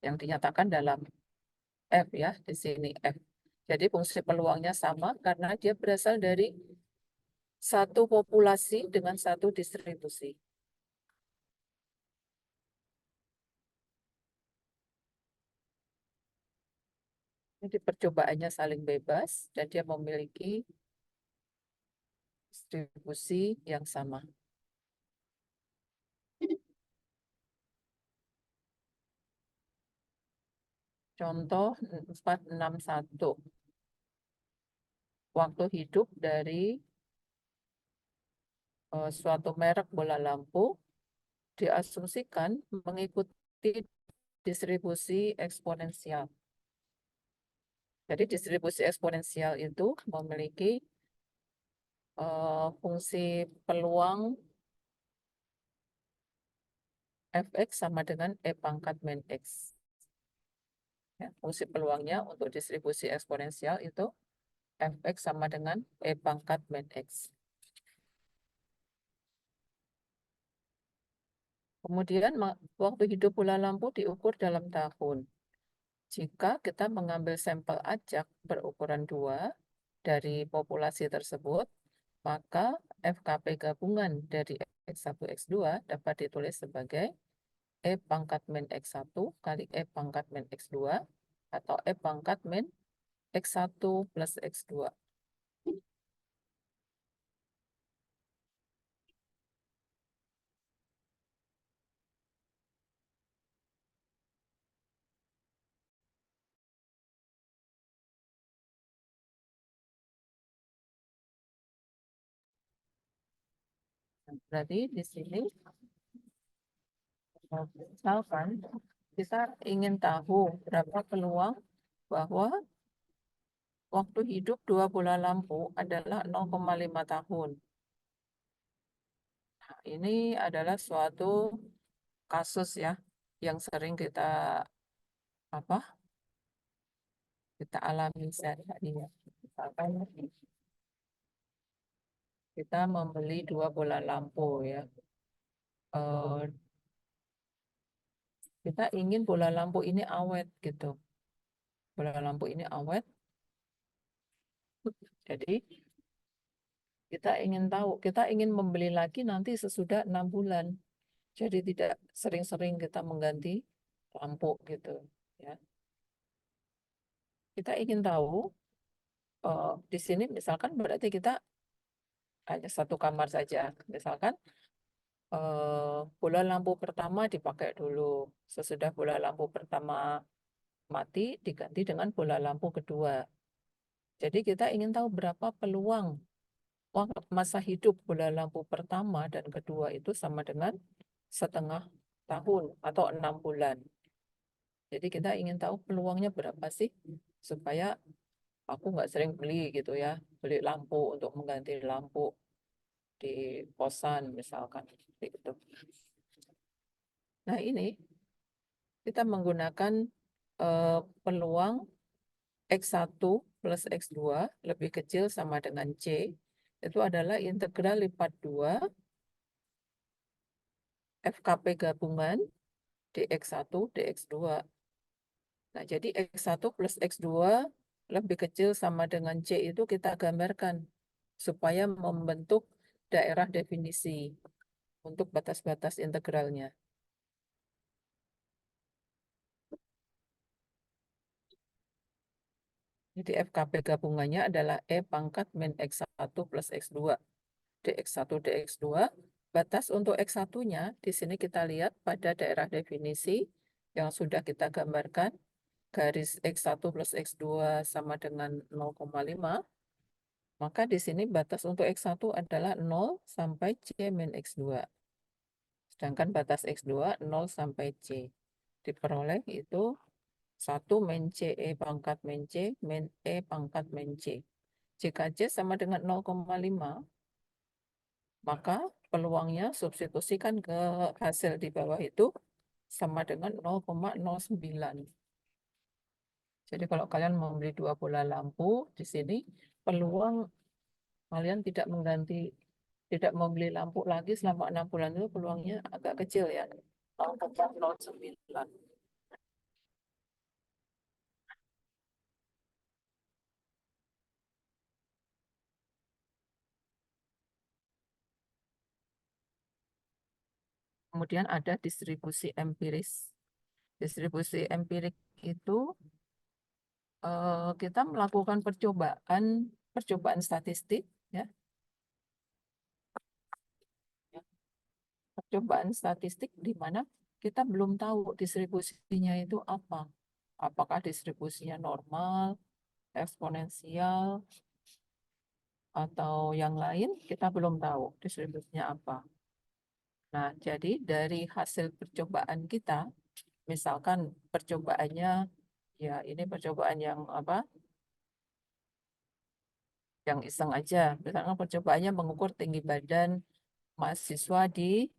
yang dinyatakan dalam F, ya, di sini F. Jadi fungsi peluangnya sama karena dia berasal dari satu populasi dengan satu distribusi. Jadi percobaannya saling bebas dan dia memiliki distribusi yang sama. Contoh 461. Waktu hidup dari suatu merek bola lampu diasumsikan mengikuti distribusi eksponensial. Jadi distribusi eksponensial itu memiliki fungsi peluang Fx sama dengan E pangkat min X. Ya, fungsi peluangnya untuk distribusi eksponensial itu Fx sama dengan E pangkat min X. Kemudian waktu hidup bola lampu diukur dalam tahun. Jika kita mengambil sampel acak berukuran 2 dari populasi tersebut, maka FKP gabungan dari X1, X2 dapat ditulis sebagai E pangkat min X1 kali E pangkat min X2 atau E pangkat min X1 plus X2. Berarti di sini misalkan kita ingin tahu berapa peluang bahwa waktu hidup 2 bola lampu adalah 0,5 tahun. Nah, ini adalah suatu kasus, ya, yang sering kita alami sehari-hari. Misalkan kita membeli 2 bola lampu, ya. eh, kita ingin bola lampu ini awet gitu. Bola lampu ini awet. Jadi kita ingin tahu, kita ingin membeli lagi nanti sesudah 6 bulan. Jadi tidak sering-sering kita mengganti lampu gitu ya. Kita ingin tahu di sini misalkan berarti kita hanya satu kamar saja. Misalkan bola lampu pertama dipakai dulu. Sesudah bola lampu pertama mati diganti dengan bola lampu kedua. Jadi kita ingin tahu berapa peluang masa hidup bola lampu pertama dan kedua itu sama dengan setengah tahun atau 6 bulan. Jadi kita ingin tahu peluangnya berapa sih supaya aku nggak sering beli gitu ya, beli lampu untuk mengganti lampu di kosan misalkan seperti itu. Nah ini kita menggunakan peluang X1 plus X2 lebih kecil sama dengan C, itu adalah integral lipat 2 FKP gabungan dx1 dx2. Nah, jadi X1 plus X2 lebih kecil sama dengan C itu kita gambarkan supaya membentuk daerah definisi untuk batas-batas integralnya. Jadi FKP gabungannya adalah E pangkat min X1 plus X2 dx1 dx2. Batas untuk X1-nya di sini kita lihat pada daerah definisi yang sudah kita gambarkan. Garis X1 plus X2 sama dengan 0,5. Maka di sini batas untuk X1 adalah 0 sampai C min X2. Sedangkan batas X2 0 sampai C. Diperoleh itu 1 min C E pangkat min C min E pangkat min C. Jika C sama dengan 0,5, maka peluangnya substitusikan ke hasil di bawah itu sama dengan 0,09. Jadi kalau kalian membeli 2 bola lampu di sini, peluang kalian tidak membeli lampu lagi selama 6 bulan itu peluangnya agak kecil ya. 0,09. Kemudian ada distribusi empiris. Distribusi empirik itu kita melakukan percobaan statistik ya. Percobaan statistik di mana kita belum tahu distribusinya itu apa. Apakah distribusinya normal, eksponensial, atau yang lain, kita belum tahu distribusinya apa. Nah, jadi dari hasil percobaan kita, misalkan percobaannya, ya ini percobaan yang apa? Yang iseng aja. Misalkan percobaannya mengukur tinggi badan mahasiswa di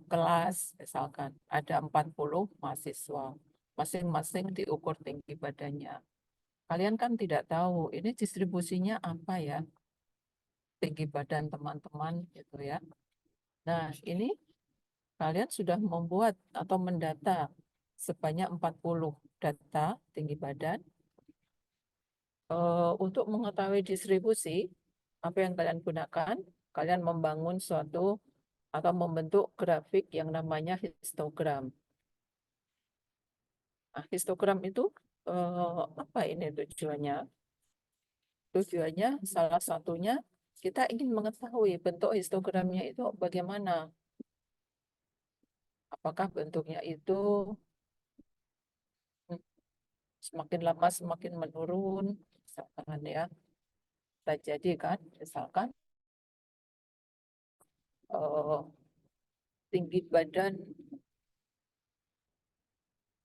kelas, misalkan ada 40 mahasiswa. Masing-masing diukur tinggi badannya. Kalian kan tidak tahu ini distribusinya apa ya, tinggi badan teman-teman gitu ya. Nah, ini kalian sudah membuat atau mendata sebanyak 40 data tinggi badan. Untuk mengetahui distribusi, apa yang kalian gunakan? Kalian membangun suatu atau membentuk grafik yang namanya histogram. Nah, histogram itu apa ini tujuannya? Tujuannya salah satunya kita ingin mengetahui bentuk histogramnya itu bagaimana. Apakah bentuknya itu semakin lama semakin menurun, misalkan ya. Bisa jadi kan, misalkan tinggi badan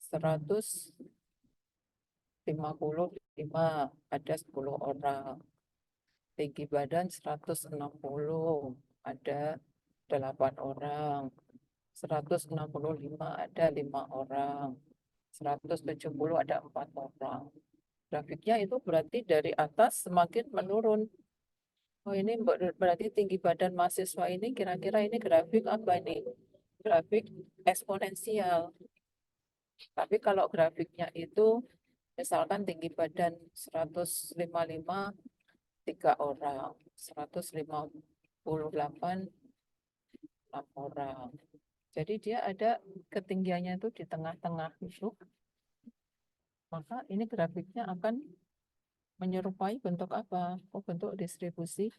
155 ada 10 orang. Tinggi badan 160 ada 8 orang. 165 ada 5 orang. 170 ada 4 orang. Grafiknya itu berarti dari atas semakin menurun. Oh ini berarti tinggi badan mahasiswa ini kira-kira ini grafik apa ini? grafik eksponensial. Tapi kalau grafiknya itu misalkan tinggi badan 155 3 orang, 158 6 orang. Jadi dia ada ketinggiannya itu di tengah-tengah itu. Maka ini grafiknya akan menyerupai bentuk apa? Oh, bentuk distribusi.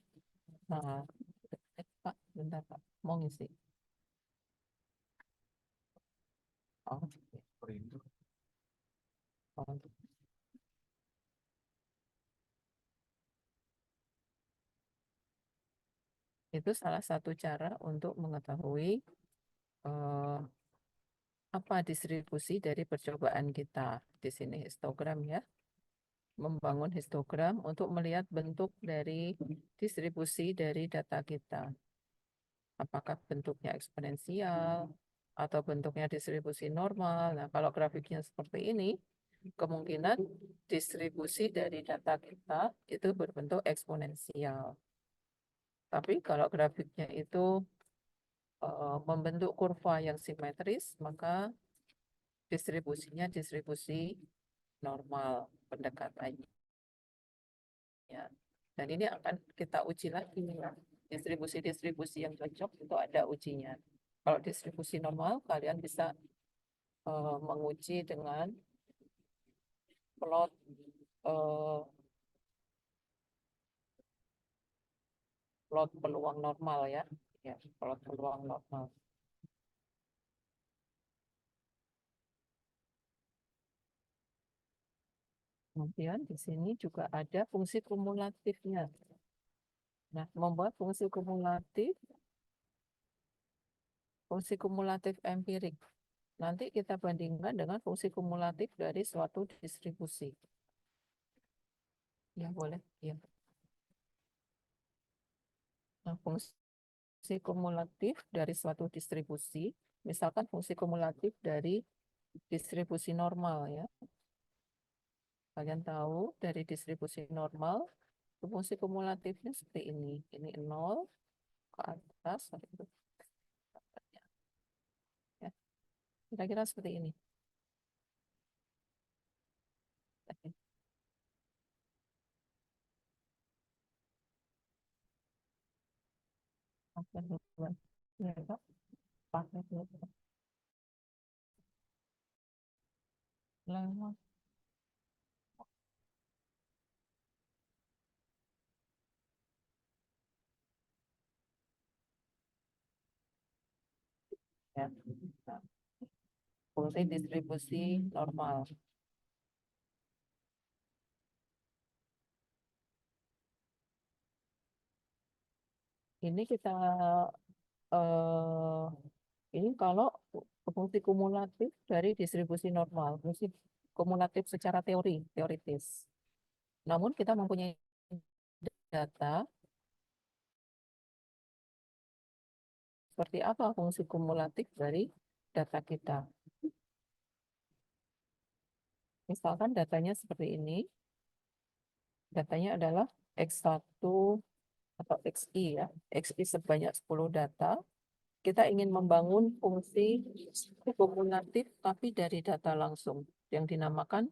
Nah, Pak, bentar Pak, mau ngisi. Oh, oh. Itu salah satu cara untuk mengetahui apa distribusi dari percobaan kita. Di sini histogram ya. Membangun histogram untuk melihat bentuk dari distribusi dari data kita. Apakah bentuknya eksponensial atau bentuknya distribusi normal. Nah, kalau grafiknya seperti ini, kemungkinan distribusi dari data kita itu berbentuk eksponensial. Tapi kalau grafiknya itu membentuk kurva yang simetris, maka distribusinya distribusi normal pendekatannya. Ya. Dan ini akan kita uji lagi. Distribusi-distribusi yang cocok itu ada ujinya. Kalau distribusi normal, kalian bisa menguji dengan plot plot peluang normal ya. Ya, plot peluang normal. Kemudian di sini juga ada fungsi kumulatifnya. Nah, membuat fungsi kumulatif empirik. Nanti kita bandingkan dengan fungsi kumulatif dari suatu distribusi. Ya, boleh. Ya. Nah, fungsi kumulatif dari suatu distribusi, misalkan fungsi kumulatif dari distribusi normal ya. Kalian tahu dari distribusi normal, fungsi kumulatifnya seperti ini. Ini 0 ke atas. Ya. Kira-kira seperti ini. Lewat. Ya. Nah, fungsi distribusi normal. Ini kita ini kalau fungsi kumulatif dari distribusi normal, fungsi kumulatif secara teoritis. Namun kita mempunyai data seperti apa fungsi kumulatif dari data kita. Misalkan datanya seperti ini. Datanya adalah X1 atau XI ya. XI sebanyak 10 data. Kita ingin membangun fungsi kumulatif tapi dari data langsung yang dinamakan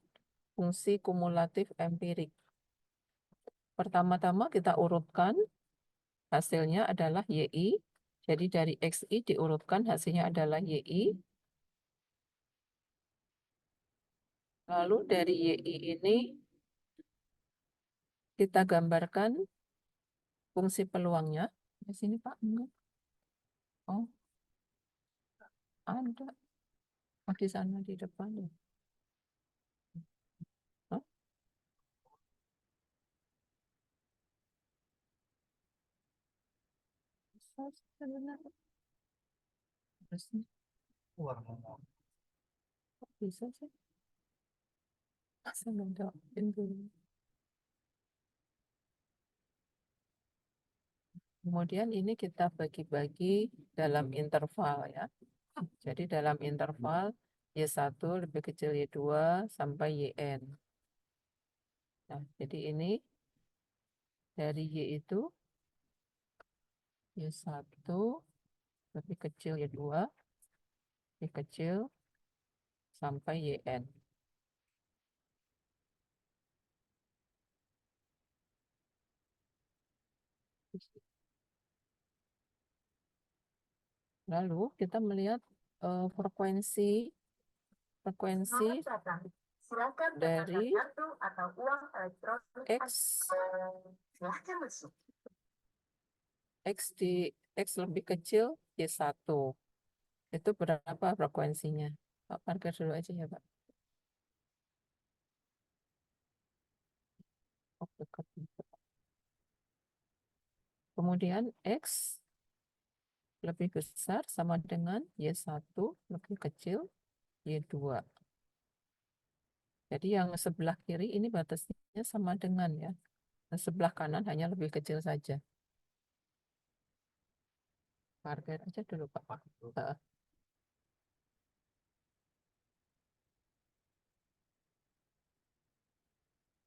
fungsi kumulatif empirik. Pertama-tama kita urutkan hasilnya adalah YI. Jadi dari XI diurutkan hasilnya adalah YI. Lalu dari YI ini kita gambarkan fungsi peluangnya. Di sini Pak, enggak. Oh, ada. Oh, di sana di depan. Hah? Bisa sebenarnya. Harusnya. Kok bisa sih? Saya nggak ada pintu. Kemudian ini kita bagi-bagi dalam interval ya. Jadi dalam interval Y1 lebih kecil Y2 sampai YN. Nah, jadi ini dari Y itu Y1 lebih kecil Y2 lebih kecil sampai YN. Lalu kita melihat frekuensi dari X di X lebih kecil Y1. Itu berapa frekuensinya? Pak parkir dulu aja ya, Pak. Oh, dekat. Kemudian X lebih besar sama dengan Y1 lebih kecil Y2. Jadi yang sebelah kiri ini batasnya sama dengan ya. Dan sebelah kanan hanya lebih kecil saja. Parkir aja dulu Pak.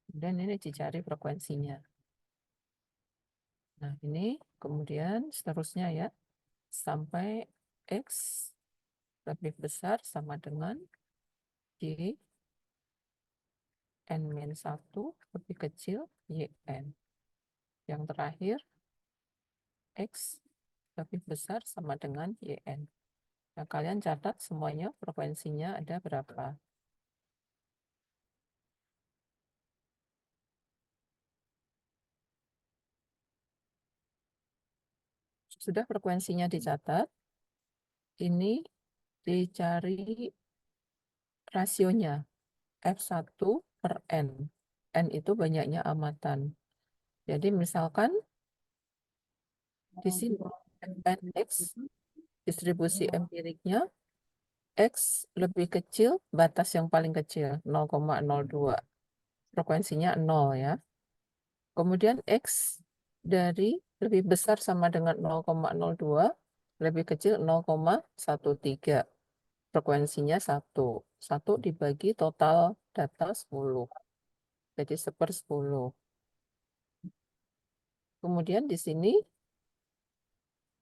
Dan ini dicari frekuensinya. Nah ini kemudian seterusnya ya. Sampai X lebih besar sama dengan Y N-1 lebih kecil YN. Yang terakhir, X lebih besar sama dengan YN. Nah, kalian catat semuanya frekuensinya ada berapa. Sudah frekuensinya dicatat, ini dicari rasionya F1 per N. N itu banyaknya amatan. Jadi misalkan di sini Nx distribusi empiriknya X lebih kecil, batas yang paling kecil 0,02. Frekuensinya 0 ya. Kemudian X dari lebih besar sama dengan 0,02, lebih kecil 0,13. Frekuensinya 1. 1 dibagi total data 10. Jadi 1/10. Kemudian di sini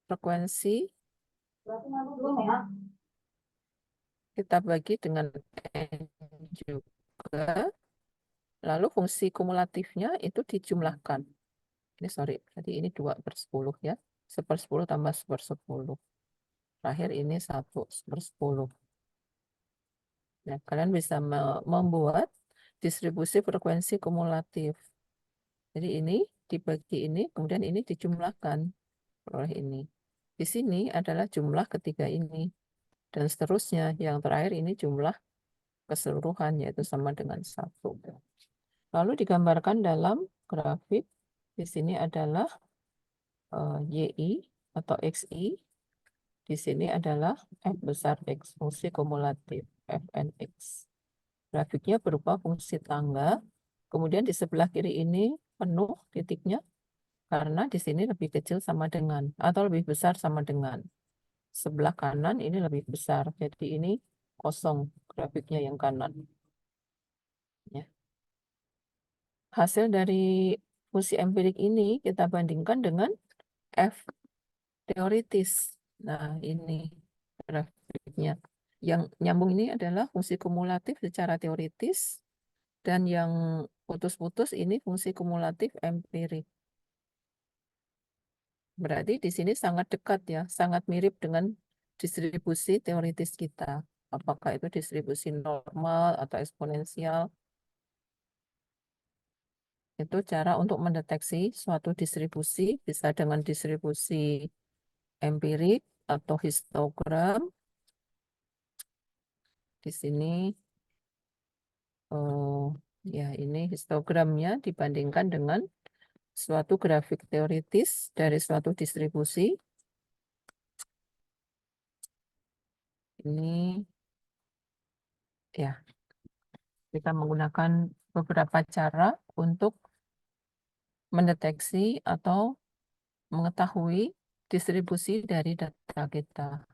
frekuensi kita bagi dengan N juga. Lalu fungsi kumulatifnya itu dijumlahkan. Ini sorry, tadi ini 2/10 ya. 1/10 tambah 1/10. Terakhir ini 1/10. Nah, kalian bisa membuat distribusi frekuensi kumulatif. Jadi ini dibagi ini, kemudian ini dijumlahkan oleh ini. Di sini adalah jumlah ketiga ini. Dan seterusnya, yang terakhir ini jumlah keseluruhan, yaitu sama dengan 1. Lalu digambarkan dalam grafik, di sini adalah YI atau XI. Di sini adalah F besar X, fungsi kumulatif, Fnx. Grafiknya berupa fungsi tangga, kemudian di sebelah kiri ini penuh titiknya, karena di sini lebih kecil sama dengan, atau lebih besar sama dengan. Sebelah kanan ini lebih besar, jadi ini kosong grafiknya yang kanan. Ya. Hasil dari fungsi empirik ini kita bandingkan dengan F teoritis. Nah, ini grafiknya. Yang nyambung ini adalah fungsi kumulatif secara teoritis, dan yang putus-putus ini fungsi kumulatif empirik. Berarti di sini sangat dekat ya, sangat mirip dengan distribusi teoritis kita. Apakah itu distribusi normal atau eksponensial? Itu cara untuk mendeteksi suatu distribusi, bisa dengan distribusi empirik atau histogram. Di sini, ya ini histogramnya dibandingkan dengan suatu grafik teoritis dari suatu distribusi. Ini ya, kita menggunakan beberapa cara untuk mendeteksi atau mengetahui distribusi dari data kita.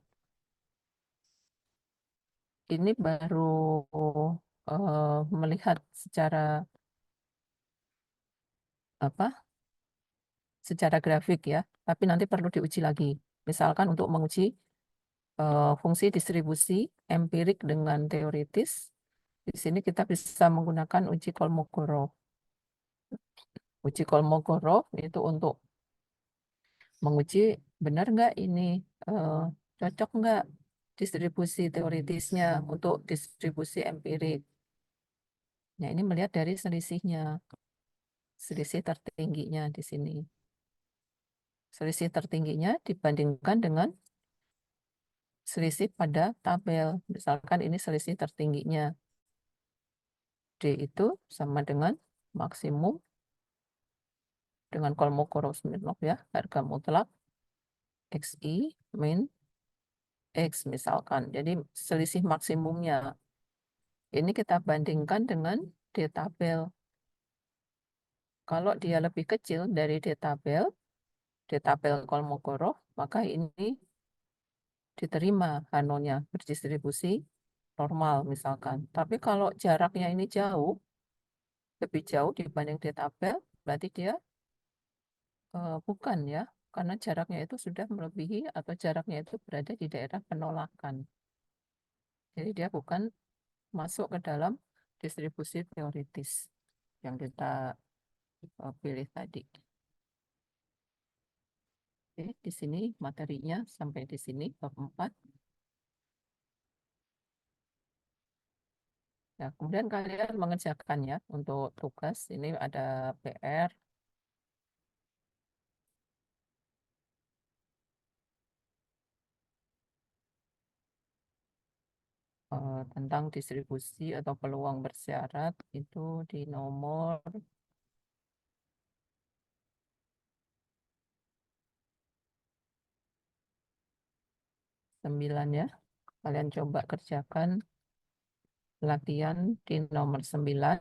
Ini baru melihat secara apa? Secara grafik ya, tapi nanti perlu diuji lagi. Misalkan untuk menguji fungsi distribusi empirik dengan teoritis. Di sini kita bisa menggunakan uji Kolmogorov. Uji Kolmogorov itu untuk menguji benar nggak ini cocok nggak distribusi teoritisnya untuk distribusi empirik. Nah, ini melihat dari selisihnya, selisih tertingginya di sini. Selisih tertingginya dibandingkan dengan selisih pada tabel. Misalkan ini selisih tertingginya. D itu sama dengan maksimum dengan Kolmogorov-Smirnov ya, harga mutlak XI min X misalkan. Jadi selisih maksimumnya. Ini kita bandingkan dengan D tabel. Kalau dia lebih kecil dari D tabel Kolmogorov, maka ini diterima hanonya berdistribusi normal misalkan. Tapi kalau jaraknya ini jauh, lebih jauh dibanding D tabel, berarti dia bukan ya, karena jaraknya itu sudah melebihi atau jaraknya itu berada di daerah penolakan. Jadi dia bukan masuk ke dalam distribusi teoritis yang kita pilih tadi. Oke, di sini materinya sampai di sini bab 4. Ya, kemudian kalian mengerjakan ya untuk tugas. Ini ada PR. Tentang distribusi atau peluang bersyarat itu di nomor 9 ya. Kalian coba kerjakan latihan di nomor 9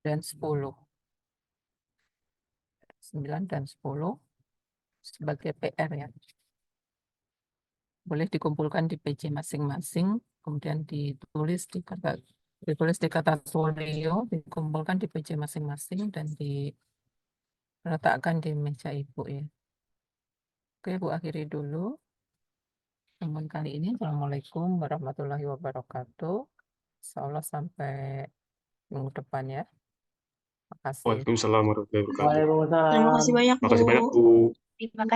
dan 10. 9 dan 10 sebagai PR ya. Boleh dikumpulkan di PJ masing-masing, kemudian ditulis di kata folio, dikumpulkan di PJ masing-masing dan diletakkan di meja Ibu ya. Oke, Bu akhiri dulu. Temuan kali ini. Assalamualaikum warahmatullahi wabarakatuh. Insyaallah sampai minggu depan ya. Terima kasih. Waalaikumsalam warahmatullahi wabarakatuh. Waalaikumsalam. Terima kasih banyak, Bu. Makasih banyak, Bu. Terima kasih.